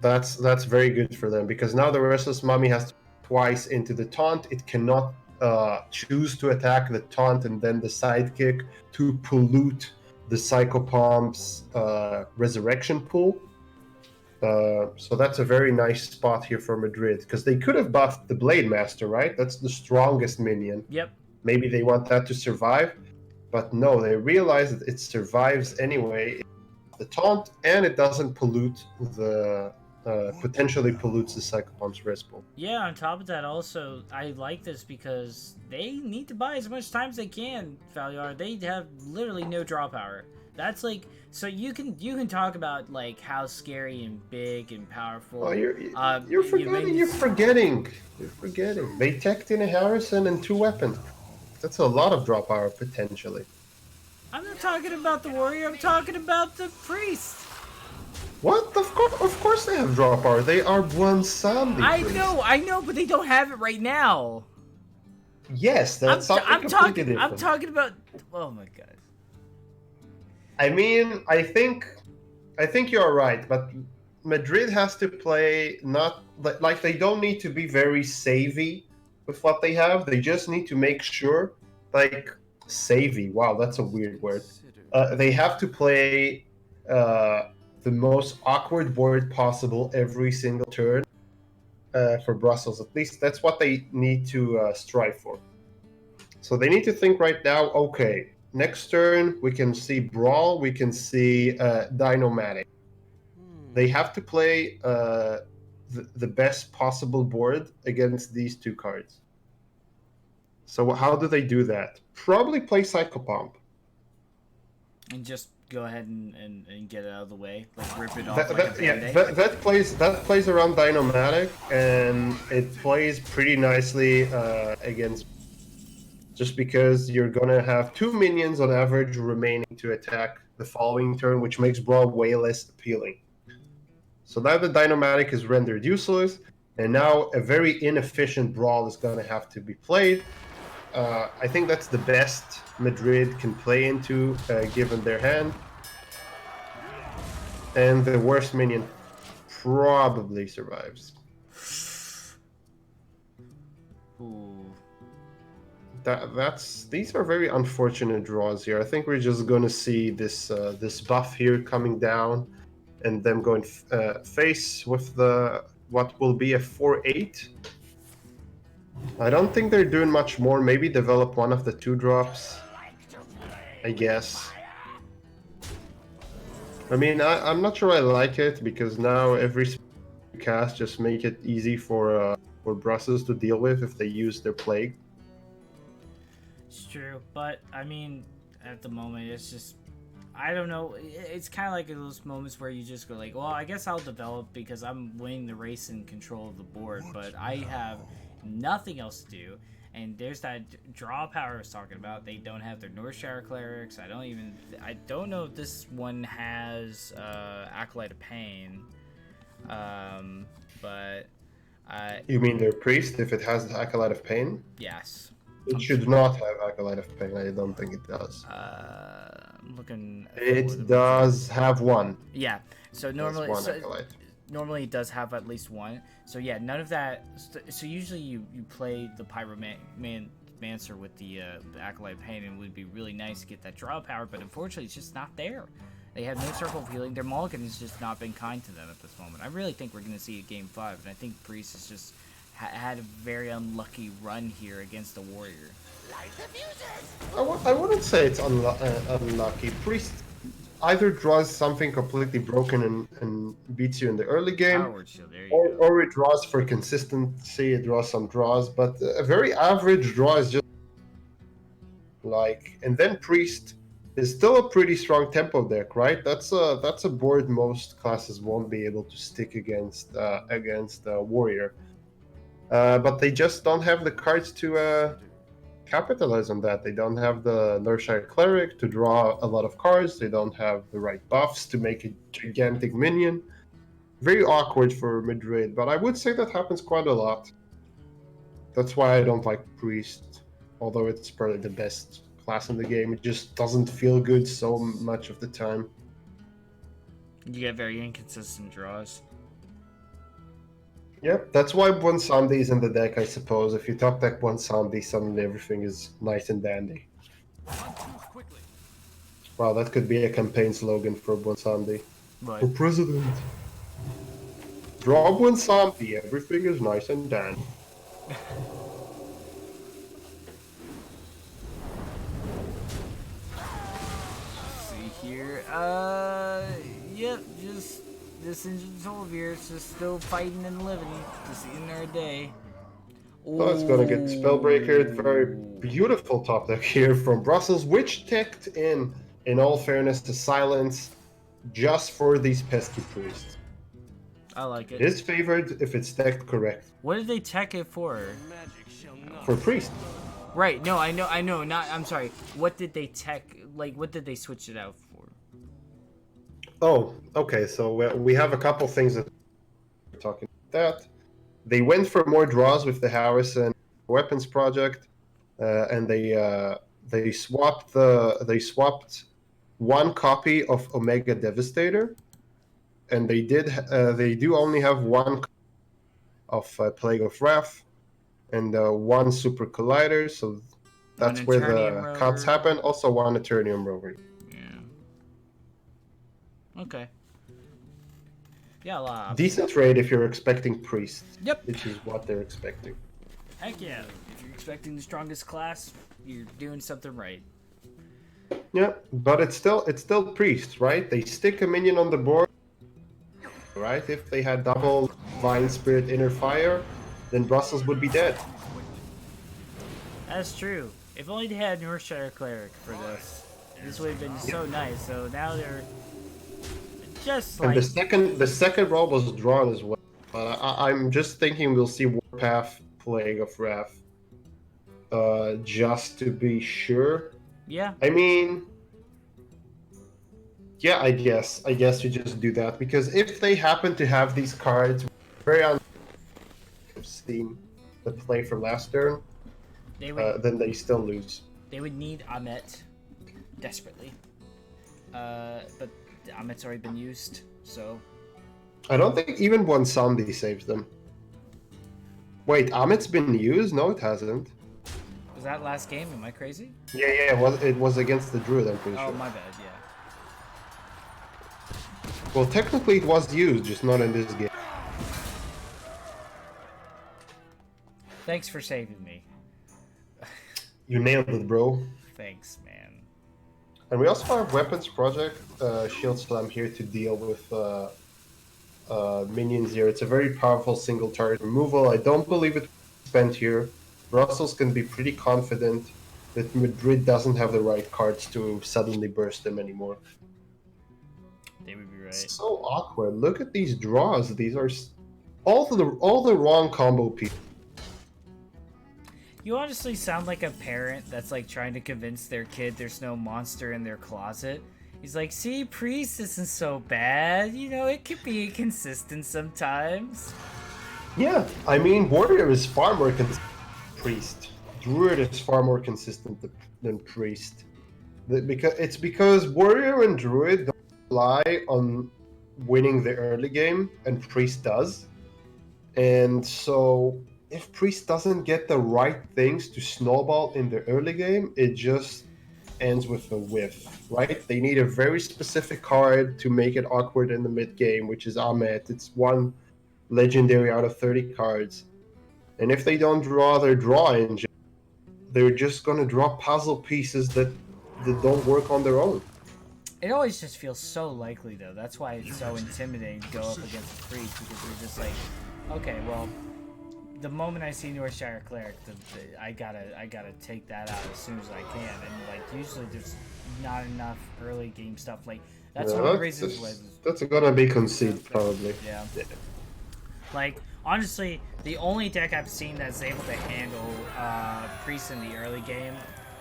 That's very good for them because now the Restless Mummy has to twice into the taunt. It cannot choose to attack the taunt and then the sidekick to pollute the Psychopomp's resurrection pool. So that's a very nice spot here for Madrid because they could have buffed the Blade Master, right? That's the strongest minion. Yep. Maybe they want that to survive, but no, they realize that it survives anyway. The taunt and it doesn't pollute the potentially pollutes the Psychopomp's res pool. Yeah, on top of that, also, I like this because they need to buy as much time as they can, Valyar. They have literally no draw power. That's like, so you can talk about like how scary and big and powerful. Oh, you're forgetting. You're forgetting. They teched in a Harrison and 2 weapons. That's a lot of draw power potentially. I'm not talking about the warrior. I'm talking about the priest. What? Of course they have draw power. They are one zombie. I know, but they don't have it right now. Yes, that's something completely different. I'm talking about. Oh my god. I mean, I think you're right, but Madrid has to play not like they don't need to be very savvy with what they have. They just need to make sure, like savvy. Wow, that's a weird word. They have to play the most awkward board possible every single turn for Brussels. At least that's what they need to strive for. So they need to think right now, okay, next turn we can see Brawl, we can see Dinomatic. They have to play the best possible board against these 2 cards. So how do they do that? Probably play Psychopomp. And just go ahead and get it out of the way, like rip it off. That plays around Dinomatic, and it plays pretty nicely against. Just because you're gonna have 2 minions on average remaining to attack the following turn, which makes Brawl way less appealing. So now the Dinomatic is rendered useless, and now a very inefficient Brawl is gonna have to be played. I think that's the best Madrid can play into, given their hand. And the worst minion probably survives. Ooh. These are very unfortunate draws here. I think we're just going to see this buff here coming down, and them going face with what will be a 4/8. I don't think they're doing much more. Maybe develop one of the 2 drops, I guess. I mean, I'm not sure I like it because now every cast just make it easy for Brussels to deal with if they use their plague. It's true, but I mean, at the moment, it's just, I don't know. It's kind of like those moments where you just go like, well, I guess I'll develop because I'm winning the race and control of the board, but I have nothing else to do. And there's that draw power I was talking about. They don't have their Northshire clerics. I don't know if this one has Acolyte of Pain, but you mean their priest? If it has the Acolyte of Pain? Yes. It should not have Acolyte of Pain. I don't think it does. I'm looking. It does have one. Yeah. So normally, Acolyte. Normally it does have at least one. So yeah, none of that. So usually you play the Pyromancer with the Acolyte of Pain, and it would be really nice to get that draw power, but unfortunately it's just not there. They have no circle of healing. Their mulligan has just not been kind to them at this moment. I really think we're going to see a game 5, and I think Priest has just had a very unlucky run here against the Warrior. I wouldn't say it's unlucky. Priest either draws something completely broken and beats you in the early game, or it draws for consistency, it draws some draws, but a very average draw is just like, and then Priest is still a pretty strong tempo deck, right? That's a board most classes won't be able to stick against Warrior, but they just don't have the cards to capitalize on that. They don't have the Northshire Cleric to draw a lot of cards. They don't have the right buffs to make a gigantic minion. Very awkward for Madrid, but I would say that happens quite a lot. That's why I don't like Priest, although it's probably the best class in the game. It just doesn't feel good so much of the time. You get very inconsistent draws. Yep, that's why Bonsandi is in the deck, I suppose. If you top deck Bonsandi, suddenly everything is nice and dandy. Wow, that could be a campaign slogan for Bonsandi. But For president. Draw Bonsandi, everything is nice and dandy. see here. Yep, just this engine Solvier is just still fighting and living, just eating their day. So it's gonna get Spellbreaker. Very beautiful top deck here from Brussels, which teched in all fairness, to silence just for these pesky priests. I like It it. is favored if it's teched correct. What did they tech it for? For priest. Right, no, I know, not, I'm sorry. What did they tech, like, what did they switch it out for? Oh, okay, so we have a couple things that we're talking about that. They went for more draws with the Harrison weapons project, and they swapped one copy of Omega Devastator, and they do only have one of Plague of Wrath and one Super Collider, so that's where the cuts happen. Also one Eternium Rover. Yeah. Okay. Yeah, a lot. Decent trade if you're expecting Priest. Yep. Which is what they're expecting. Heck yeah. If you're expecting the strongest class, you're doing something right. Yeah, but it's still Priest, right? They stick a minion on the board, right? If they had double Vine Spirit Inner Fire, then Brussels would be dead. That's true. If only they had Northshire Cleric for this. This would have been so nice. So now they're just like... And the second roll was drawn as well. I'm just thinking we'll see Warpath, Plague of Wrath, just to be sure. Yeah. I mean, yeah, I guess you just do that, because if they happen to have these cards, very seen the play from last turn, They would, then they still lose. they would need Amet desperately. But the Amet's already been used, so... I don't think even one Sandy saves them. Wait, Amit's been used? No, it hasn't. Was that last game? Am I crazy? Yeah, it was against the Druid, I'm pretty Oh, sure. my bad, yeah. Well, technically it was used, just not in this game. Thanks for saving me. You nailed it, bro. Thanks, man. And we also have Weapons Project, Shield Slam here to deal with minions here. It's a very powerful single target removal. I don't believe it spent here. Brussels can be pretty confident that Madrid doesn't have the right cards to suddenly burst them anymore. They would be right. It's so awkward. Look at these draws. These are all the wrong combo pieces. You honestly sound like a parent that's like trying to convince their kid there's no monster in their closet. He's like, see, Priest isn't so bad. You know, it could be inconsistent sometimes. Yeah, I mean, Warrior is far more consistent than Priest. Druid is far more consistent than Priest. Because Warrior and Druid don't rely on winning the early game, and Priest does. And so, if Priest doesn't get the right things to snowball in the early game, it just ends with a whiff, right? They need a very specific card to make it awkward in the mid game, which is Ahmed. It's one legendary out of 30 cards. And if they don't draw their draw engine, they're just gonna draw puzzle pieces that don't work on their own. It always just feels so likely, though. That's why it's so intimidating to go up against a Priest, because you're just like, okay, well, the moment I see Northshire Cleric, I gotta take that out as soon as I can. And like usually there's not enough early game stuff. Like that's one of the reasons why. That's gonna be concede probably. Yeah. Like Honestly, the only deck I've seen that's able to handle Priest in the early game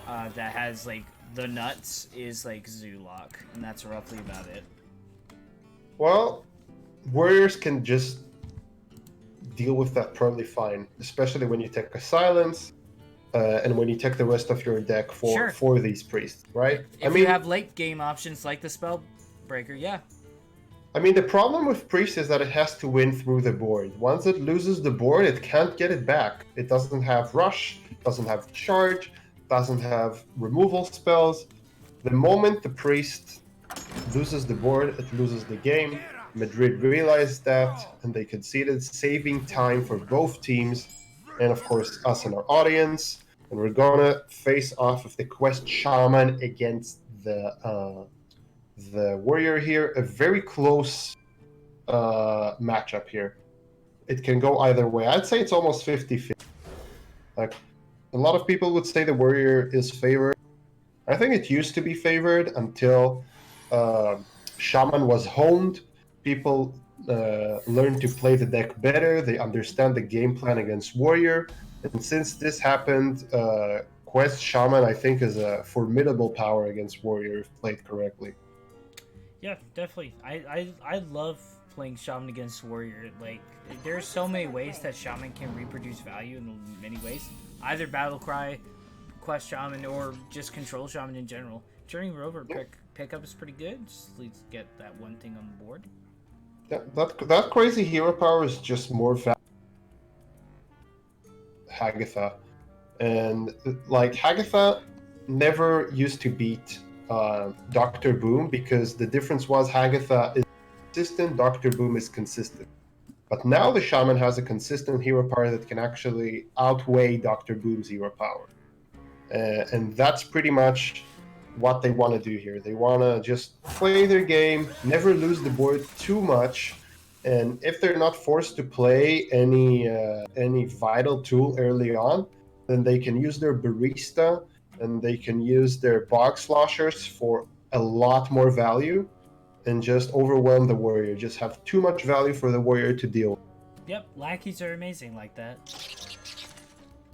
that has like the nuts is like Zoolock, and that's roughly about it. Well, warriors can just deal with that probably fine, especially when you take a silence and when you take the rest of your deck for these priests, right? If you have late game options like the Spellbreaker, yeah. I mean, the problem with priest is that it has to win through the board. Once it loses the board, it can't get it back. It doesn't have rush, doesn't have charge, doesn't have removal spells. The moment the priest loses the board, it loses the game. Madrid realized that, and they conceded, saving time for both teams, and of course us and our audience. And we're gonna face off with the Quest Shaman against the warrior here. A very close matchup here. It can go either way. I'd say it's almost 50-50. Like, a lot of people would say the warrior is favored. I think it used to be favored until Shaman was honed. People learned to play the deck better. They understand the game plan against warrior. And since this happened, Quest Shaman, I think, is a formidable power against warrior if played correctly. Yeah, definitely. I love playing Shaman against Warrior. Like, there's so many ways that Shaman can reproduce value in many ways. Either Battlecry, Quest Shaman, or just Control Shaman in general. Turning Rover pickup is pretty good. Just at least get that one thing on the board. That crazy hero power is just more Hagatha. And, like, Hagatha never used to beat Dr. Boom, because the difference was Hagatha is consistent, Dr. Boom is consistent. But now the Shaman has a consistent hero power that can actually outweigh Dr. Boom's hero power. And that's pretty much what they want to do here. They want to just play their game, never lose the board too much, and if they're not forced to play any vital tool early on, then they can use their Barista and they can use their Bog Sloshers for a lot more value and just overwhelm the warrior. Just have too much value for the warrior to deal with. Yep, lackeys are amazing like that.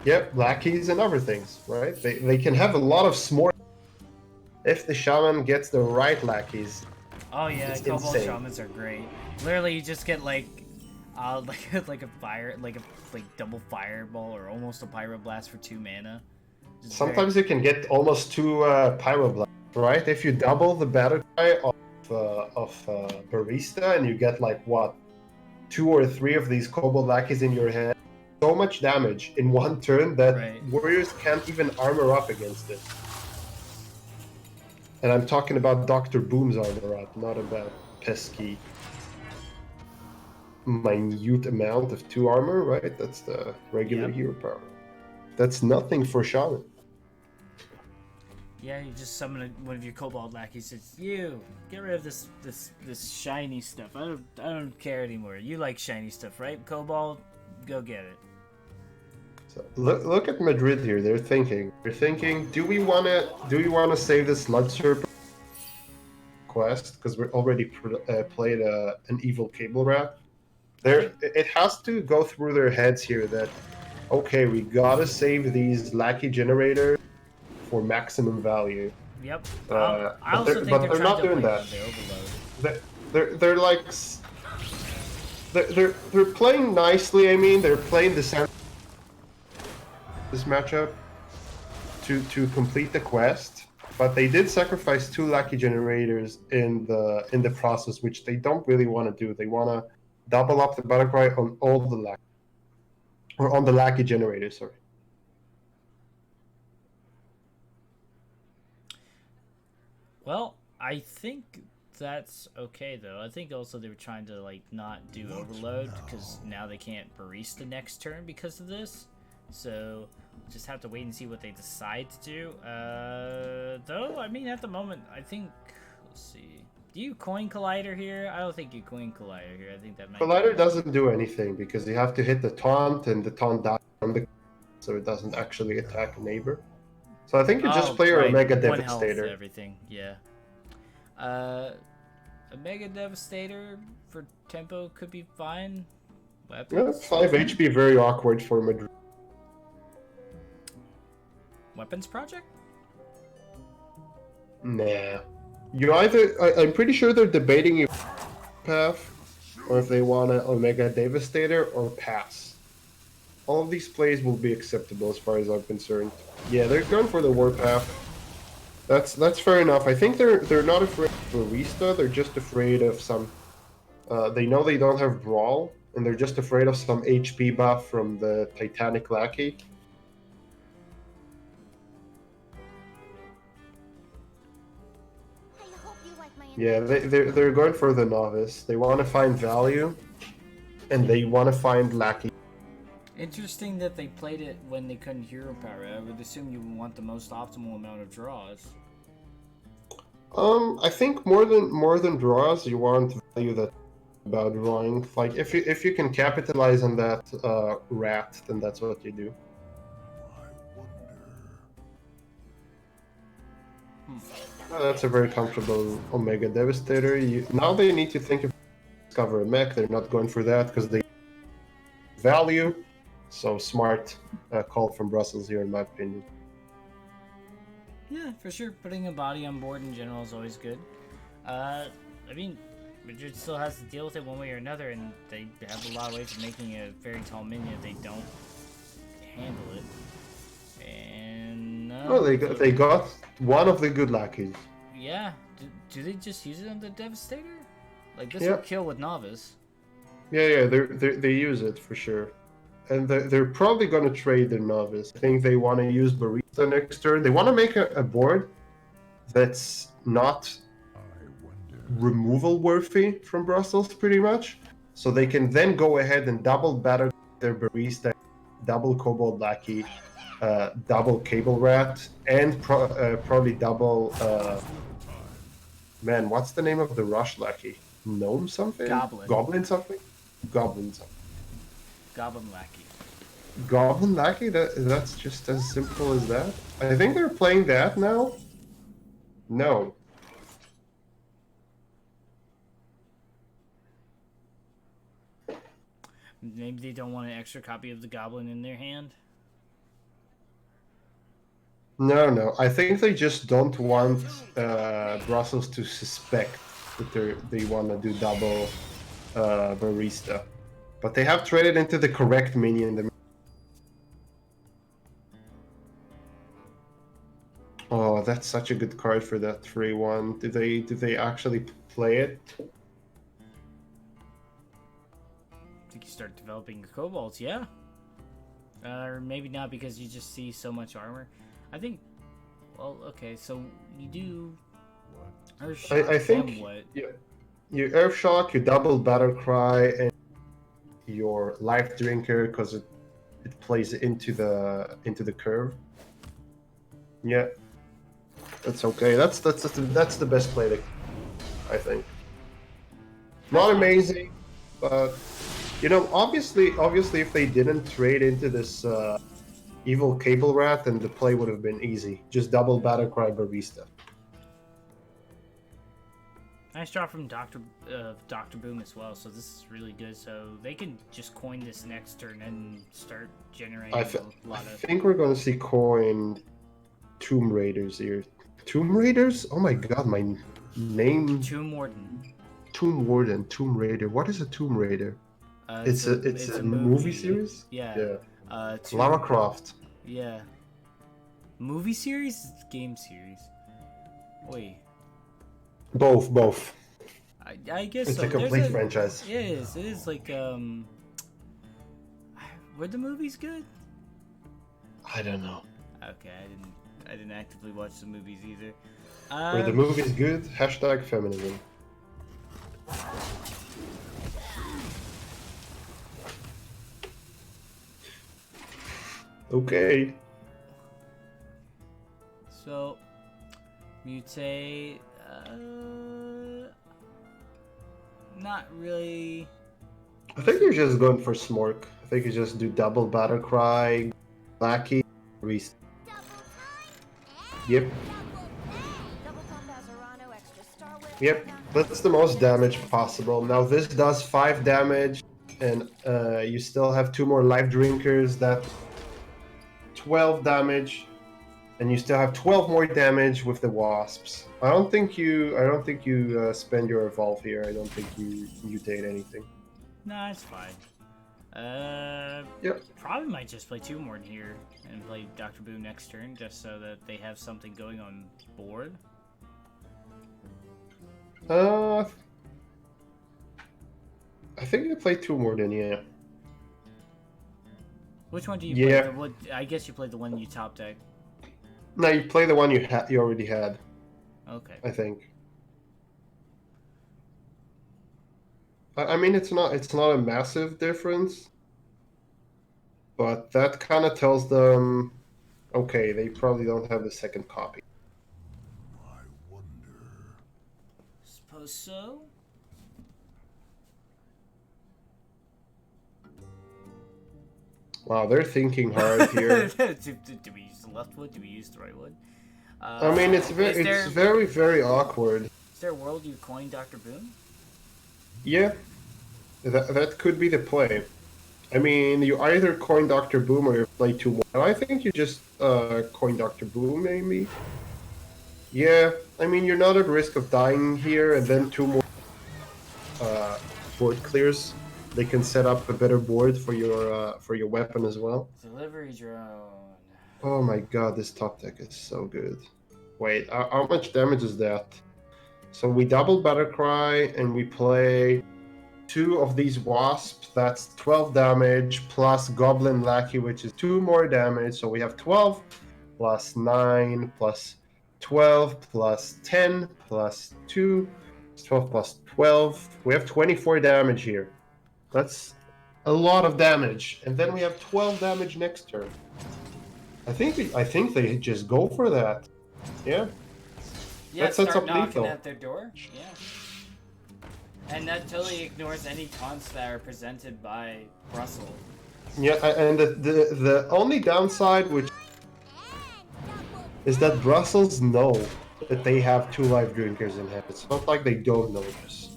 Yep, lackeys and other things, right? They can have a lot of smart if the shaman gets the right lackeys. Oh yeah, Cobalt Shamans are great. Literally, you just get like a fire, like double fireball or almost a pyroblast for 2 mana. Sometimes you can get almost 2 pyroblasts, right? If you double the battle cry of Barista and you get like what, 2 or 3 of these Cobalt lackeys in your hand, so much damage in one turn that warriors can't even armor up against it. And I'm talking about Dr. Boom's armor up, not about pesky minute amount of 2 armor, right? That's the regular hero power. That's nothing for Shaman. Yeah, you just summon one of your Cobalt lackeys. It's you. Get rid of this shiny stuff. I don't care anymore. You like shiny stuff, right? Cobalt, go get it. So look at Madrid here. They're thinking. Do we want to save this Sludge Serpent quest because we already played an evil cable rat? It has to go through their heads here that, okay, we gotta save these lackey generators for maximum value. Yep. But they're not doing that. They're playing nicely. I mean, they're playing this matchup to complete the quest, but they did sacrifice 2 lackey generators in the process, which they don't really want to do. They want to double up the battle cry on all the lackey, or on the lackey generator. Sorry. Well, I think that's okay though. I think also they were trying to like not do overload because now they can't barista next turn because of this. So just have to wait and see what they decide to do. Though, I mean, at the moment, I think, let's see. Do you coin Collider here? I don't think you coin Collider here. I think that might Collider doesn't do anything because you have to hit the taunt and the taunt dies from the, so it doesn't actually attack a neighbor. So I think you just play your Mega Devastator. Everything, yeah. A Mega Devastator for tempo could be fine. Weapons? 5 HP, very awkward for Madrid. Weapons project? Nah. You either... I'm pretty sure they're debating if path, or if they want an Omega Devastator, or pass. All of these plays will be acceptable as far as I'm concerned. Yeah, they're going for the Warpath. That's fair enough. I think they're not afraid of Barista, they're just afraid of some... they know they don't have Brawl, and they're just afraid of some HP buff from the Titanic Lackey. Yeah, they're going for the Novice. They want to find value, and they want to find Lackey. Interesting that they played it when they couldn't hero power. I would assume you would want the most optimal amount of draws. I think more than draws, you want value that about drawing. Like if you can capitalize on that rat, then that's what you do. That's a very comfortable Omega Devastator. Now they need to think if they discover a mech. They're not going for that because they value. So smart call from Brussels here, in my opinion. Yeah, for sure. Putting a body on board in general is always good. I mean, Madrid still has to deal with it one way or another, and they have a lot of ways of making a very tall minion if they don't handle it. And they got one of the good lackeys. Yeah. Do they just use it on the Devastator? Like this will kill with Novice. Yeah, they use it for sure. And they're probably going to trade their Novice. I think they want to use Barista next turn. They want to make a board that's not removal worthy from Brussels, pretty much. So they can then go ahead and double battle their Barista, double Kobold Lackey, double Cable Rat, and probably double... man, what's the name of the Rush Lackey? Gnome something? Goblin something? Goblin something. Goblin Lackey. Goblin Lackey? That's just as simple as that? I think they're playing that now? No. Maybe they don't want an extra copy of the Goblin in their hand? No. I think they just don't want Brussels to suspect that they want to do double Barista. But they have traded into the correct minion. Oh, that's such a good card for that 3-1. Do they actually play it? I think you start developing your kobolds, yeah. Or maybe not because you just see so much armor. I think. Well, okay, so you do. I think. What? You Earthshock, you double Battle Cry, and your Life Drinker because it plays into the curve. Yeah, that's okay. That's the best play, I think. Not amazing, but you know, obviously, if they didn't trade into this evil Cable Rat, then the play would have been easy. Just double Battle Cry Barista. Nice drop from Dr. Boom as well, so this is really good. So they can just coin this next turn and start generating a lot of... I think we're going to see coin Tomb Raiders here. Tomb Raiders? Oh my god, my name... Tomb Warden. Tomb Warden, Tomb Raider. What is a Tomb Raider? It's a movie series? Yeah. Lara Croft. Yeah. Movie series? Game series. Wait. Both. I guess it's so. a complete franchise. It is like were the movies good? I don't know. Okay, I didn't actively watch the movies either. Were the movies good? Hashtag feminism. Okay. So mutate not really. I think you're just going for Smork. I think you just do double Battle Cry, Lackey, Reese. Yep. Yep, that's the most damage possible. Now this does 5 damage and you still have 2 more life drinkers. That 12 damage, and you still have 12 more damage with the wasps. I don't think you spend your evolve here. I don't think you mutate anything. Nah, it's fine. Yep. Probably might just play 2 more in here and play Dr. Boom next turn, just so that they have something going on board. I think you play 2 more then, yeah. Which one do you Yeah. play? I guess you played the one you top deck. No, you play the one you already had, Okay. I think. I mean, it's not a massive difference, but that kind of tells them, okay, they probably don't have the second copy. Suppose so. Wow, they're thinking hard here. do we use the left wood? Do we use the right wood? I mean, it's very, very awkward. Is there a world you coin Dr. Boom? Yeah, that could be the play. I mean, you either coin Dr. Boom or you play 2 more. And I think you just coin Dr. Boom, maybe. Yeah, I mean, you're not at risk of dying here, and then 2 more board clears. They can set up a better board for your weapon as well. Delivery drone. Oh my god, this top deck is so good. Wait, how much damage is that? So we double Battlecry and we play 2 of these wasps. That's 12 damage plus Goblin Lackey, which is 2 more damage. So we have 12 plus 9 plus 12 plus 10 plus 2. 12 plus 12. We have 24 damage here. That's a lot of damage. And then we have 12 damage next turn. I think they just go for that. Yeah. Yeah, That sets start up knocking lethal. at their door. Yeah. And that totally ignores any cons that are presented by Brussels. Yeah, and the only downside, which is that Brussels know that they have 2 life drinkers in hand. It's not like they don't know this.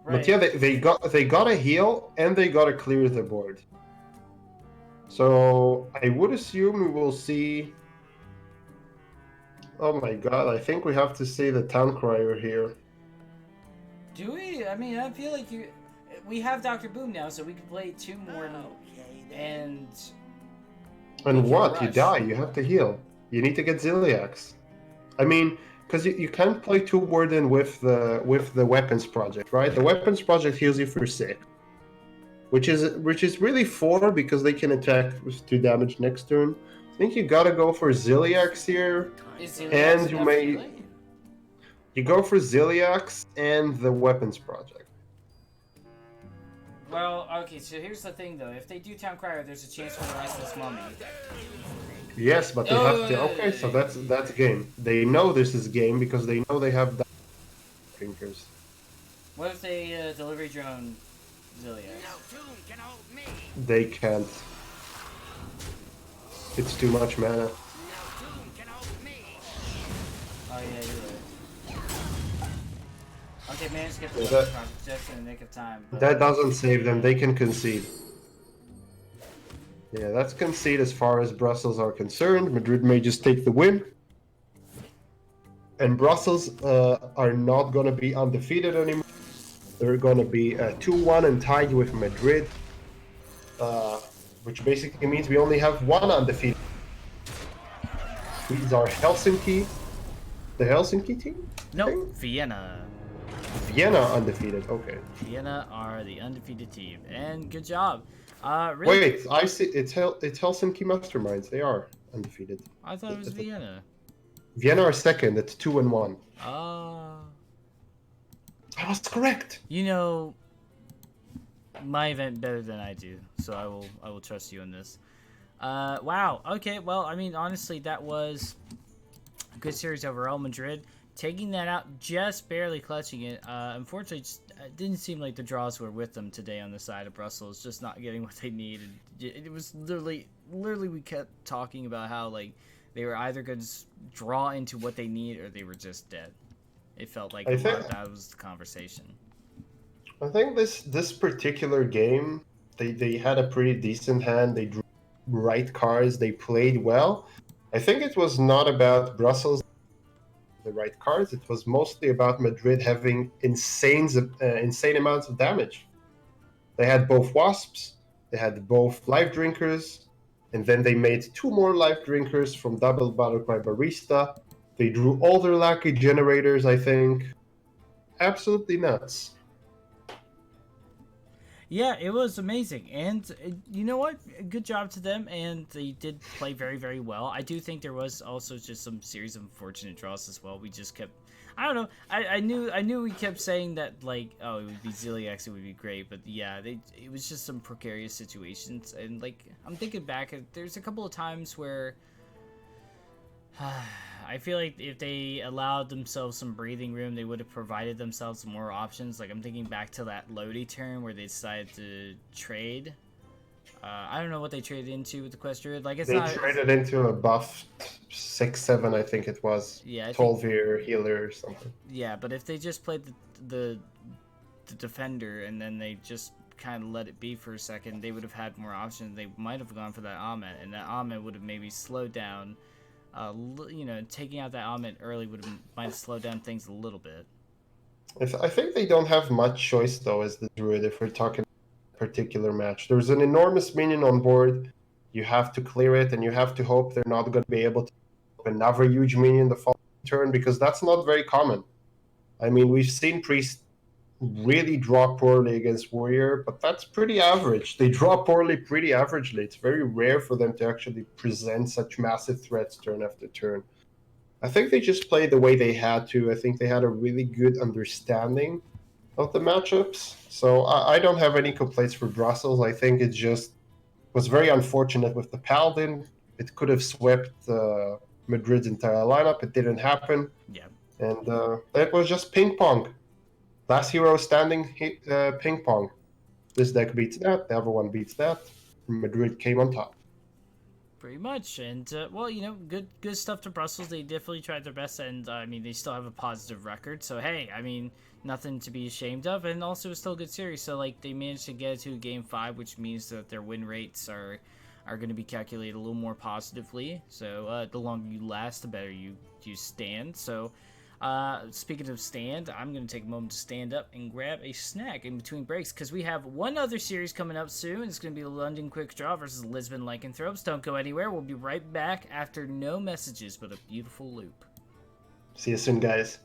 Right. But yeah, they got a heal and they got to clear the board. So I would assume we will see. Oh my god! I think we have to see the town crier here. Do we? I mean, I feel like we have Dr. Boom now, so we can play 2 more and And Make your what? You rush. die. You have to heal. You need to get Ziliax. I mean, because you can't play 2 Warden with the weapons project, right? The weapons project heals you for 6, which is really 4 because they can attack with 2 damage next turn. I think you gotta go for Ziliax here. is Ziliax And you enough may- healing? You go for Ziliax and the weapons project. Well, okay, so here's the thing though. If they do Town Crier, there's a chance for the Restless Mummy. Yes, but they have to. Okay, so that's game. They know this is game because they know they have drinkers. What if they delivery drone Ziliax? They can't. It's too much mana. Oh yeah, you're right. Okay, man, just get the Yeah, weapons project just in the nick of time. But... That doesn't save them. They can concede. Yeah, that's concede as far as Brussels are concerned. Madrid may just take the win. And Brussels are not going to be undefeated anymore. They're going to be 2-1 and tied with Madrid. Which basically means we only have 1 undefeated. These are Helsinki. The Helsinki team? No, Vienna. Vienna undefeated. Okay. Vienna are the undefeated team, and good job. Really? Wait, I see. It's Helsinki Masterminds. They are undefeated. I thought it was Vienna. Vienna are second. It's 2-1. Ah. I was correct. You know my event better than I do, so I will trust you in this. Wow. Okay. Well, I mean, honestly, that was a good series overall. Madrid taking that out, just barely clutching it. Unfortunately, it didn't seem like the draws were with them today on the side of Brussels, just not getting what they needed. It was literally we kept talking about how like they were either going to draw into what they need or they were just dead. It felt like that was the conversation. I think this particular game, they had a pretty decent hand. They drew right cards. They played well. I think it was not about Brussels the right cards. It was mostly about Madrid having insane amounts of damage. They had both wasps. They had both life drinkers, and then they made two more life drinkers from Double Battle Cry Barista. They drew all their lucky generators. I think absolutely nuts. Yeah, it was amazing, and you know what? Good job to them, and they did play very, very well. I do think there was also just some series of unfortunate draws as well. We just kept, I don't know. I knew we kept saying that like, oh, it would be Ziliax, it would be great, but yeah, it was just some precarious situations, and like I'm thinking back, there's a couple of times where I feel like if they allowed themselves some breathing room, they would have provided themselves more options. Like I'm thinking back to that Lodi turn where they decided to trade. I don't know what they traded into with the Quest Druid. Like it's They not. traded into a buff 6/7, I think it was. Yeah, I think, Tolvir healer or something. yeah, but if they just played the defender and then they just kind of let it be for a second, they would have had more options. They might have gone for that Ahmet, and that Ahmet would have maybe slowed down. Taking out that Ahmet early might have slowed down things a little bit. I think they don't have much choice though as the druid if we're talking particular match. There's an enormous minion on board. You have to clear it, and you have to hope they're not going to be able to put another huge minion the following turn because that's not very common. I mean, we've seen Priest really draw poorly against Warrior, but that's pretty average. They draw poorly pretty averagely. It's very rare for them to actually present such massive threats turn after turn. I think they just played the way they had to. I think they had a really good understanding of the matchups. So I don't have any complaints for Brussels. I think it just was very unfortunate with the Paladin. It could have swept Madrid's entire lineup. It didn't happen. Yeah. And it was just ping pong. Last hero standing ping pong. This deck beats that. The other one beats that. Madrid came on top. Pretty much, and good stuff to Brussels. They definitely tried their best, and I mean, they still have a positive record. So hey, I mean, nothing to be ashamed of, and also it's still a good series. So like, they managed to get to Game 5, which means that their win rates are going to be calculated a little more positively. So the longer you last, the better you stand. So. Speaking of stand, I'm going to take a moment to stand up and grab a snack in between breaks because we have one other series coming up soon. It's going to be the London Quick Draw versus Lisbon Lycanthropes. Don't go anywhere. We'll be right back after no messages but a beautiful loop. See you soon, guys.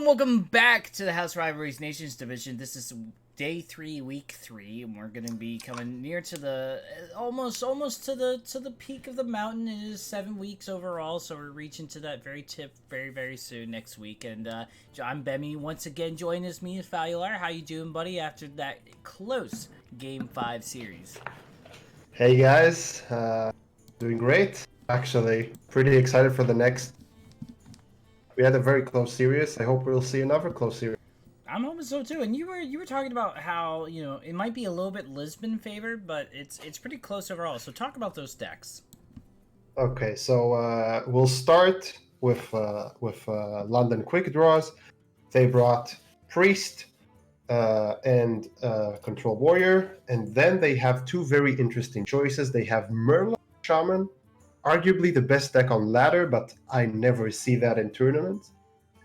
welcome back to the HouseRivalries Nations Division. This is day 3, week 3, and we're gonna be coming near to the almost to the peak of the mountain. It is 7 weeks overall, so we're reaching to that very tip very soon next week. And I'm Bemi once again. Joining me is Falular. How you doing, buddy? After that close Game 5 series. Hey guys, doing great. Actually, pretty excited for the next. We had a very close series. I hope we'll see another close series. I'm hoping so too. And you were talking about how it might be a little bit Lisbon favored, but it's pretty close overall. So talk about those decks. Okay, so we'll start with London Quick Draws. They brought Priest and Control Warrior, and then they have two very interesting choices. They have Merlin Shaman, arguably the best deck on ladder, but I never see that in tournaments.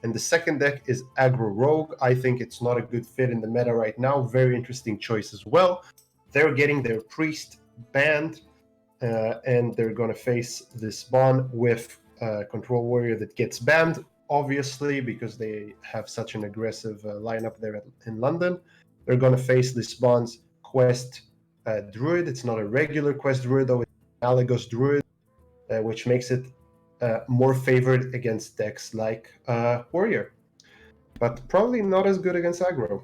And the second deck is Aggro Rogue. I think it's not a good fit in the meta right now. Very interesting choice as well. They're getting their Priest banned, and they're going to face this spawn with Control Warrior that gets banned, obviously, because they have such an aggressive lineup there in London. They're going to face this spawn's Quest Druid. It's not a regular Quest Druid, though. It's an Analogous Druid, which makes it more favored against decks like Warrior, but probably not as good against aggro.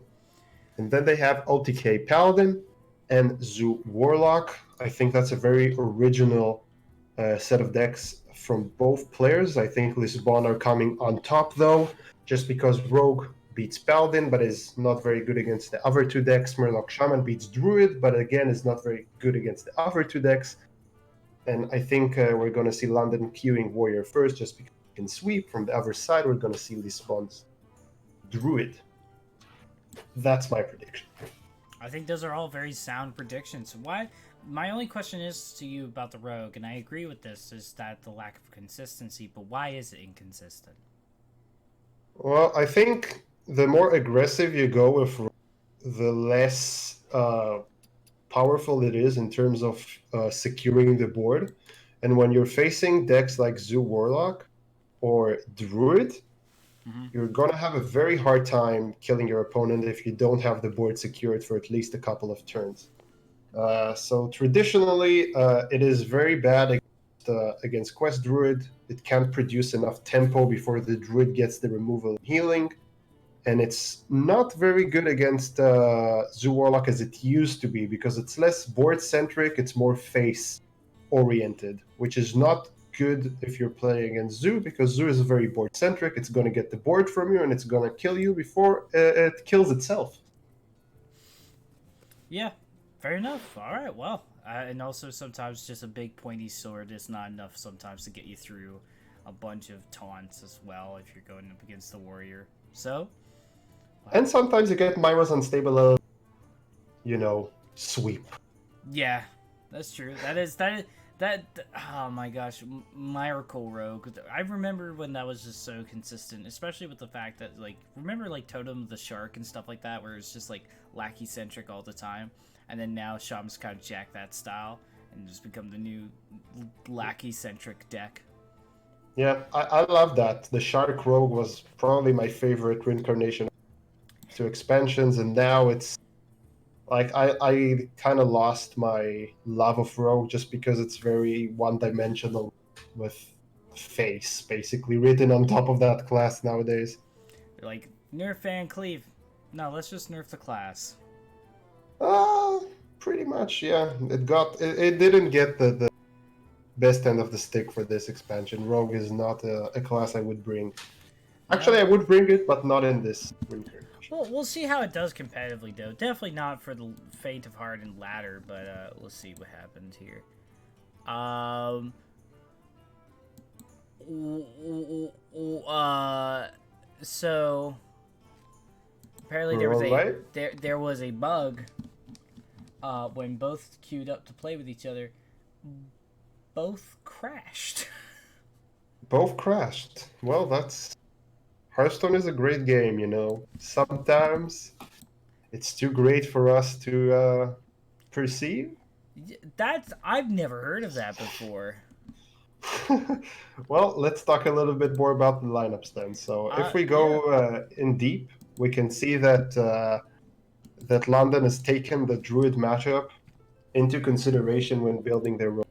And then they have OTK Paladin and Zoo Warlock. I think that's a very original set of decks from both players. I think Lisbon are coming on top, though, just because Rogue beats Paladin, but is not very good against the other two decks. Murloc Shaman beats Druid, but again is not very good against the other two decks. And I think we're going to see London queuing Warrior first, just because we can sweep. From the other side, we're going to see Lisbon's Druid. That's my prediction. I think those are all very sound predictions. Why? My only question is to you about the Rogue, and I agree with this, is that the lack of consistency, but why is it inconsistent? Well, I think the more aggressive you go with Rogue, the less powerful it is in terms of securing the board. And when you're facing decks like Zoo Warlock or Druid, you're going to have a very hard time killing your opponent if you don't have the board secured for at least a couple of turns. So traditionally, it is very bad against Quest Druid. It can't produce enough tempo before the Druid gets the removal and healing. And it's not very good against Zoo Warlock as it used to be, because it's less board-centric, it's more face-oriented, which is not good if you're playing against Zoo, because Zoo is very board-centric. It's going to get the board from you, and it's going to kill you before it kills itself. Yeah, fair enough. All right, well. And also sometimes just a big pointy sword is not enough sometimes to get you through a bunch of taunts as well if you're going up against the Warrior. So... And sometimes you get Myra's Unstable, sweep. Yeah, that's true. That oh my gosh, Miracle Rogue. I remember when that was just so consistent, especially with the fact that, remember Totem the Shark and stuff like that, where it's just, lackey-centric all the time, and then now Shaman's kind of jacked that style and just become the new lackey-centric deck. Yeah, I love that. The Shark Rogue was probably my favorite reincarnation to expansions, and now it's I kind of lost my love of Rogue just because it's very one-dimensional with face basically written on top of that class nowadays. They're like, nerf Van Cleave. No, let's just nerf the class. Pretty much, yeah. It didn't get the best end of the stick for this expansion. Rogue is not a class I would bring. Actually, I would bring it, but not in this winter. Well, we'll see how it does competitively, though. Definitely not for the faint of heart and ladder, but we'll see what happens here. So apparently there was a bug when both queued up to play with each other. Both crashed. Both crashed. Well, that's... Hearthstone is a great game, Sometimes it's too great for us to perceive. I've never heard of that before. Well, let's talk a little bit more about the lineups then. So if we go in deep, we can see that London has taken the Druid matchup into consideration when building their road.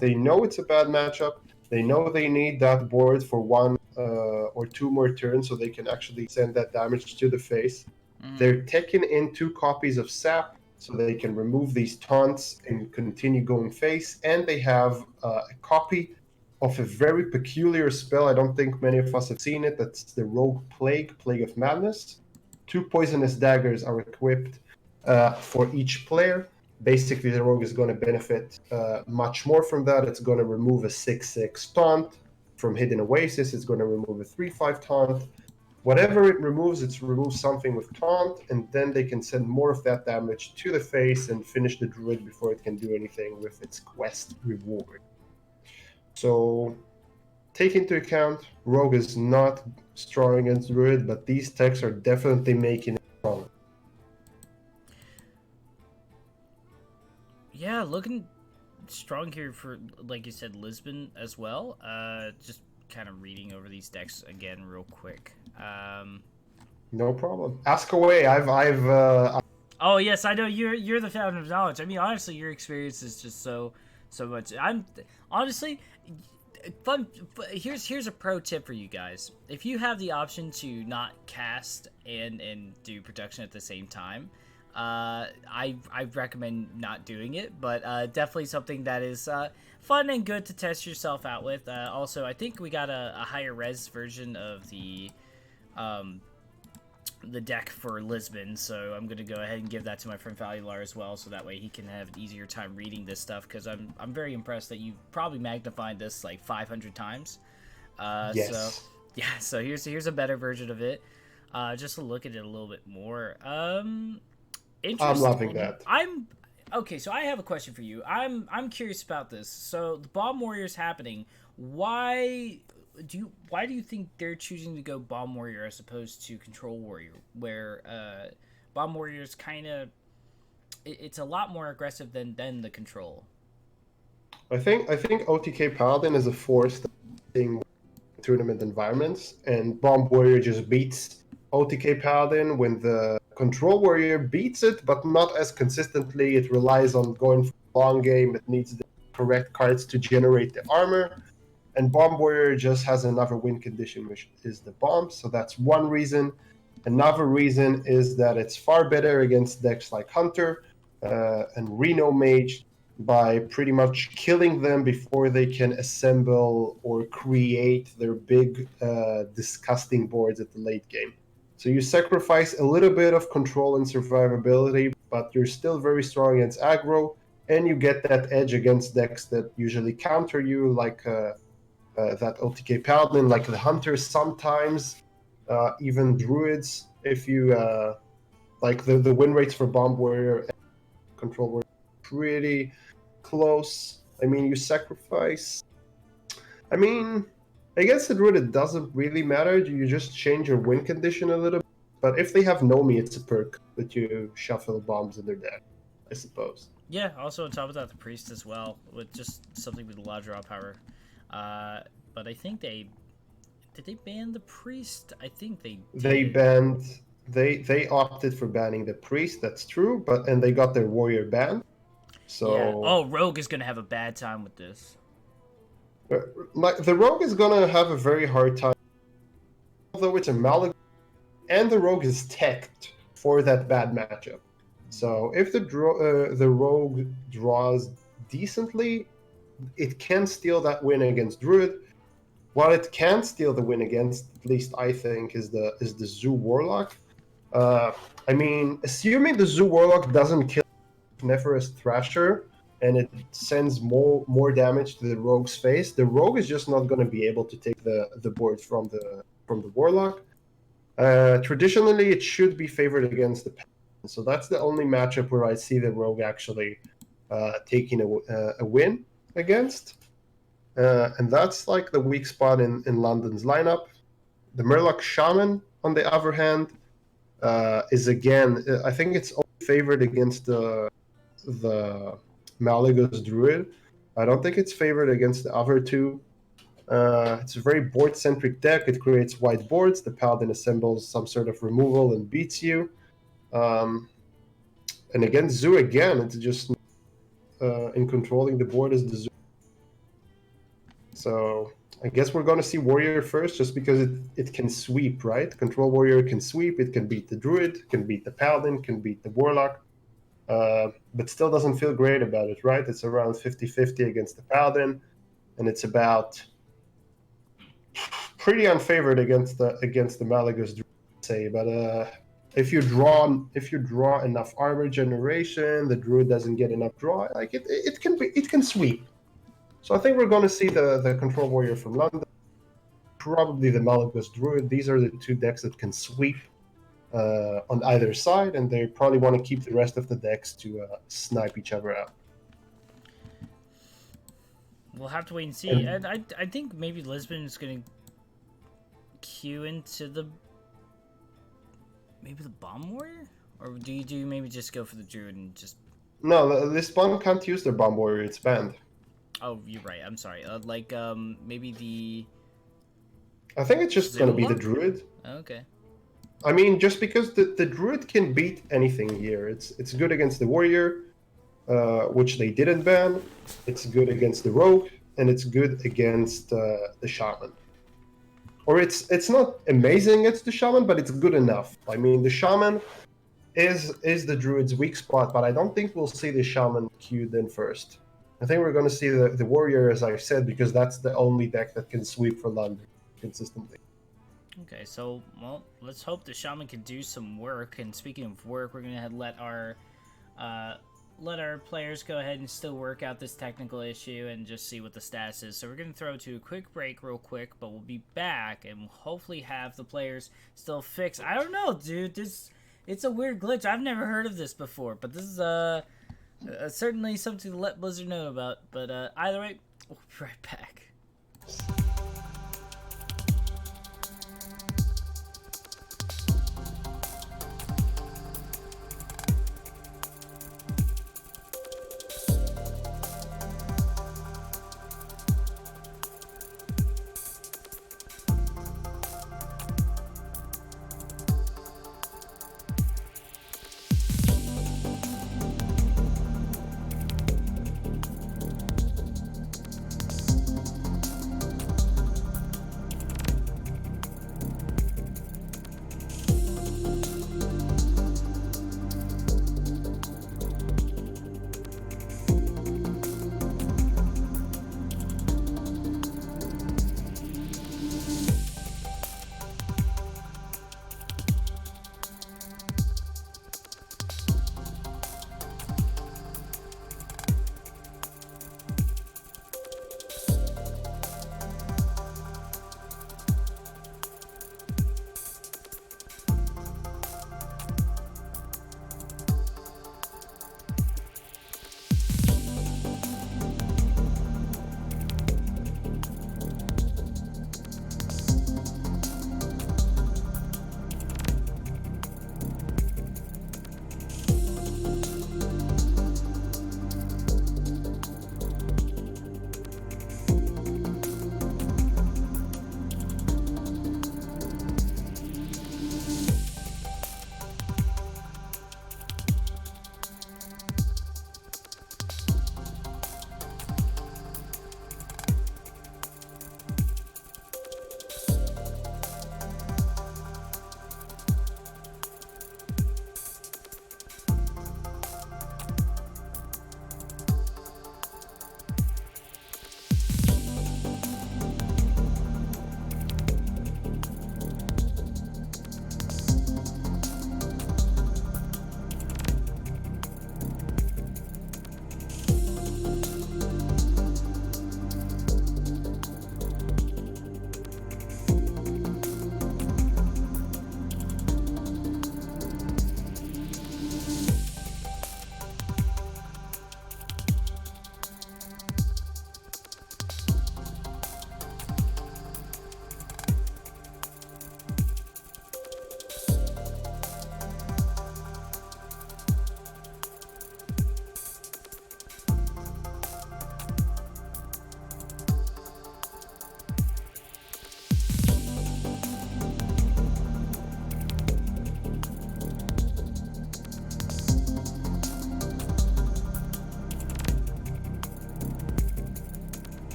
They know it's a bad matchup. They know they need that board for one or two more turns so they can actually send that damage to the face. They're taking in 2 copies of Sap so they can remove these taunts and continue going face. And they have a copy of a very peculiar spell. I don't think many of us have seen it. That's the Rogue Plague, Plague of Madness. 2 poisonous daggers are equipped for each player. Basically, the rogue is going to benefit much more from that. It's going to remove a 6/6 taunt from Hidden Oasis. It's going to remove a 3/5 taunt. Whatever it removes something with taunt, and then they can send more of that damage to the face and finish the druid before it can do anything with its quest reward. So, take into account, rogue is not strong against druid, but these techs are definitely making it strong. Yeah, looking strong here for, like you said, Lisbon as well. Just kind of reading over these decks again real quick. No problem. Ask away. Oh yes, I know you're the fountain of knowledge. I mean, honestly, your experience is just so much. I'm honestly fun. Here's a pro tip for you guys. If you have the option to not cast and do protection at the same time, I recommend not doing it, but definitely something that is fun and good to test yourself out with. Also, I think we got a higher res version of the deck for Lisbon, so I'm gonna go ahead and give that to my friend Valular as well, so that way he can have an easier time reading this stuff. Because I'm very impressed that you probably magnified this like 500 times. Yes. So yeah, so here's a better version of it. Just to look at it a little bit more. I'm loving that. Okay, so I have a question for you. I'm curious about this. So the Bomb Warrior's happening. Why do you think they're choosing to go Bomb Warrior as opposed to Control Warrior, where Bomb Warrior is kind of it's a lot more aggressive than the Control? I think OTK Paladin is a force that's in tournament environments, and Bomb Warrior just beats OTK Paladin when the Control Warrior beats it, but not as consistently. It relies on going for a long game. It needs the correct cards to generate the armor. And Bomb Warrior just has another win condition, which is the bomb. So that's one reason. Another reason is that it's far better against decks like Hunter and Reno Mage by pretty much killing them before they can assemble or create their big, disgusting boards at the late game. So you sacrifice a little bit of control and survivability, but you're still very strong against aggro, and you get that edge against decks that usually counter you, like that OTK Paladin, like the Hunters sometimes, even Druids. If you like the win rates for Bomb Warrior and Control Warrior, pretty close. I mean, you sacrifice. I mean, I guess the Druid, it doesn't really matter. You just change your win condition a little bit. But if they have Nomi, it's a perk that you shuffle bombs in their deck, I suppose. Yeah, also on top of that, the Priest as well, with just something with a lot of draw power. But I think did they ban the Priest? I think they did. They banned. They opted for banning the Priest. That's true, and they got their Warrior banned. So yeah. Oh, Rogue is gonna have a bad time with this. Like the Rogue is gonna have a very hard time, although it's a Malaga, and the Rogue is teched for that bad matchup. So if the Rogue draws decently, it can steal that win against Druid. What it can't steal the win against, at least I think, is the Zoo Warlock. I mean, assuming the Zoo Warlock doesn't kill Nephros Thrasher and it sends more damage to the Rogue's face, the Rogue is just not going to be able to take the board from the Warlock. Traditionally, it should be favored against the Paladin, so that's the only matchup where I see the Rogue actually taking a win against. And that's like the weak spot in London's lineup. The Murloc Shaman, on the other hand, is again, I think it's only favored against the Malagos Druid. I don't think it's favored against the other two. It's a very board-centric deck. It creates white boards. The Paladin assembles some sort of removal and beats you. And against Zoo again, it's just in controlling the board is the Zoo. So I guess we're going to see Warrior first, just because it can sweep, right? Control Warrior can sweep. It can beat the Druid, can beat the Paladin, can beat the Warlock. But still doesn't feel great about it, right? It's around 50-50 against the Paladin, and it's about pretty unfavored against the Malagas Druid, say. But if you draw enough armor generation, the Druid doesn't get enough draw. Like it can sweep. So I think we're going to see the Control Warrior from London, probably the Malagas Druid. These are the two decks that can sweep on either side, and they probably want to keep the rest of the decks to snipe each other out. We'll have to wait and see. And I think maybe Lisbon is going to queue into maybe the Bomb Warrior? Or do you maybe just go for the Druid and just... No, this spawn can't use their Bomb Warrior. It's banned. Oh, you're right. I'm sorry. Maybe the... I think it's just going to be the Druid. Okay. I mean, just because the Druid can beat anything here. It's good against the Warrior, which they didn't ban. It's good against the Rogue, and it's good against the Shaman. Or it's not amazing against the Shaman, but it's good enough. I mean, the Shaman is the Druid's weak spot, but I don't think we'll see the Shaman queued in first. I think we're going to see the Warrior, as I said, because that's the only deck that can sweep for London consistently. Okay, so, well, let's hope the Shaman can do some work. And speaking of work, we're going to let our players go ahead and still work out this technical issue and just see what the status is. So we're going to throw to a quick break real quick, but we'll be back and we'll hopefully have the players still fix. I don't know, dude. It's a weird glitch. I've never heard of this before, but this is certainly something to let Blizzard know about. But either way, we'll be right back.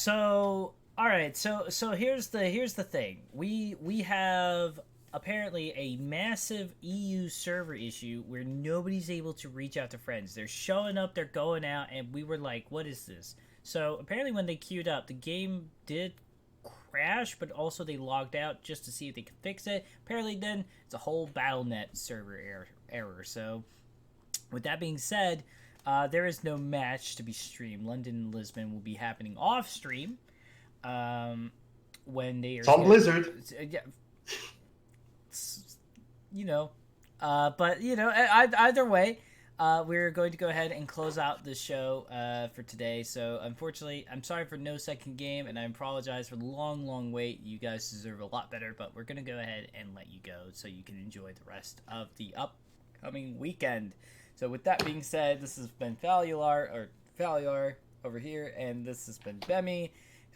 So all right, so here's the thing. We have apparently a massive EU server issue where nobody's able to reach out to friends. They're showing up, they're going out, and we were like, what is this? So apparently when they queued up, the game did crash, but also they logged out just to see if they could fix it. Apparently then it's a whole BattleNet server error. So with that being said, there is no match to be streamed. London and Lisbon will be happening off stream. When they are It's on Blizzard. Yeah, you know, but you know, either way, we're going to go ahead and close out the show for today. So unfortunately, I'm sorry for no second game, and I apologize for the long wait. You guys deserve a lot better, but we're gonna go ahead and let you go so you can enjoy the rest of the upcoming weekend. So with that being said, this has been Falular over here, and this has been Bemi.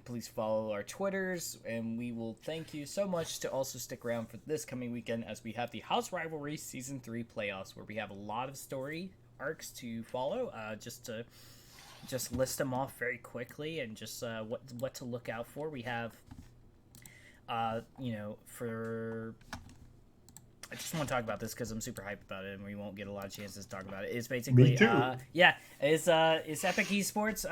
Please follow our Twitters, and we will thank you so much to also stick around for this coming weekend as we have the House Rivalry Season 3 playoffs, where we have a lot of story arcs to follow. Just to list them off very quickly, and just what to look out for. We have, for... I just want to talk about this because I'm super hyped about it, and we won't get a lot of chances to talk about it. It's basically, Me too. It's Epic Esports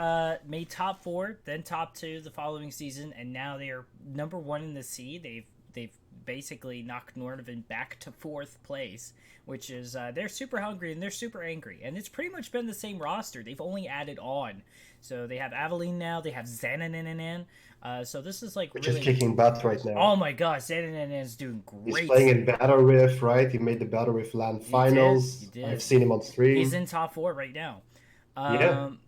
made top 4, then top 2 the following season, and now they are number 1 in the sea. They've basically knocked Nordovan back to 4th place, which is they're super hungry and they're super angry, and it's pretty much been the same roster. They've only added on, so they have Aveline now, they have Xananan. So this is like Which really is kicking butt right now. Oh my god, Xananan is doing great. He's playing in Battle Rift, right? He made the Battle Rift LAN finals. He did. I've seen him on stream. He's in top 4 right now.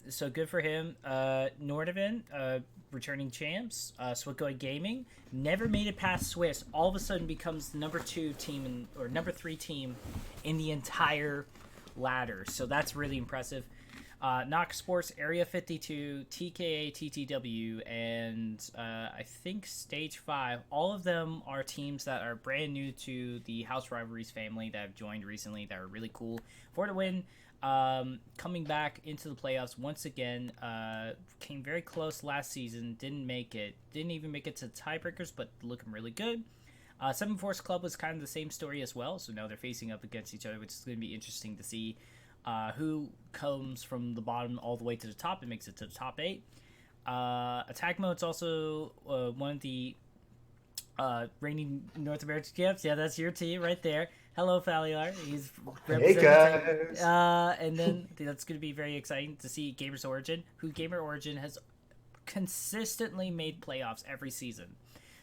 So good for him. Nordovan, returning champs. Switgoy Gaming never made it past Swiss. All of a sudden becomes the number 2 team or number 3 team in the entire ladder. So that's really impressive. Knox Sports, Area 52, TKA, TTW, and I think Stage 5. All of them are teams that are brand new to the House Rivalries family that have joined recently that are really cool. For the win, coming back into the playoffs once again, came very close last season, didn't make it. Didn't even make it to the tiebreakers, but looking really good. Seven Force Club was kind of the same story as well, so now they're facing up against each other, which is going to be interesting to see. Who comes from the bottom all the way to the top and makes it to the top 8. Attack Mode's also one of the reigning North American champs. Yeah, that's your team right there. Hello, Falular. He's Hey, guys. And then that's going to be very exciting to see Gamers Origin, who Gamer Origin has consistently made playoffs every season.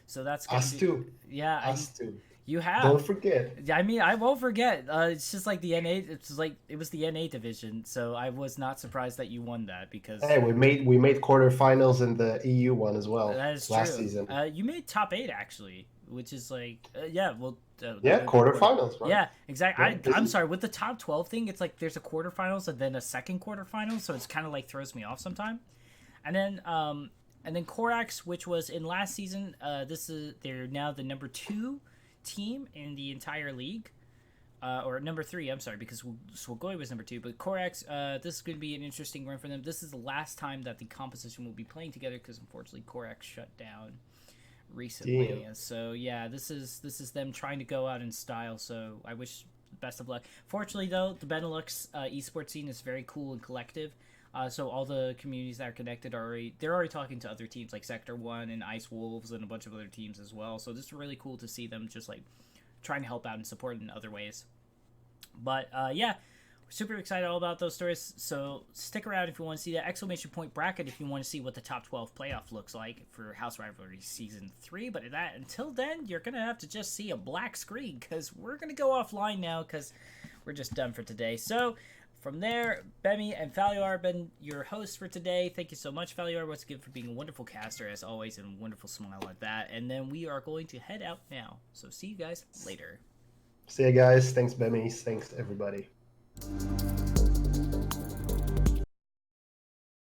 So that's gonna Us too. Yeah, Us too. You have. Don't forget. I mean, I won't forget. It's just like the NA. It's like it was the NA division, so I was not surprised that you won that because. Hey, we made quarterfinals in the EU one as well. That is last true. season. You made top 8 actually, which is like quarterfinals, right? Yeah, exactly. Yeah, I'm sorry, with the top 12 thing, it's like there's a quarterfinals and then a second quarterfinals, so it's kind of like throws me off sometime. And then Korax, which was in last season, they're now the number 2 team in the entire league, or number 3. I'm sorry, because Swagoi was number 2. But Korax, this is going to be an interesting run for them. This is the last time that the composition will be playing together because unfortunately Korax shut down recently. Damn. And so yeah, this is them trying to go out in style. So I wish best of luck. Fortunately though, the Benelux esports scene is very cool and collective. So all the communities that are connected they're already talking to other teams like Sector 1 and Ice Wolves and a bunch of other teams as well. So this is really cool to see them just like trying to help out and support in other ways. But yeah, we're super excited all about those stories. So stick around if you want to see that exclamation point bracket if you want to see what the top 12 playoff looks like for House Rivalry Season 3. But until then, you're going to have to just see a black screen because we're going to go offline now because we're just done for today. So from there, Bemi and Falular have been your hosts for today. Thank you so much, Falular, once again, for being a wonderful caster, as always, and a wonderful smile like that. And then we are going to head out now. So see you guys later. See you guys. Thanks, Bemi. Thanks, everybody.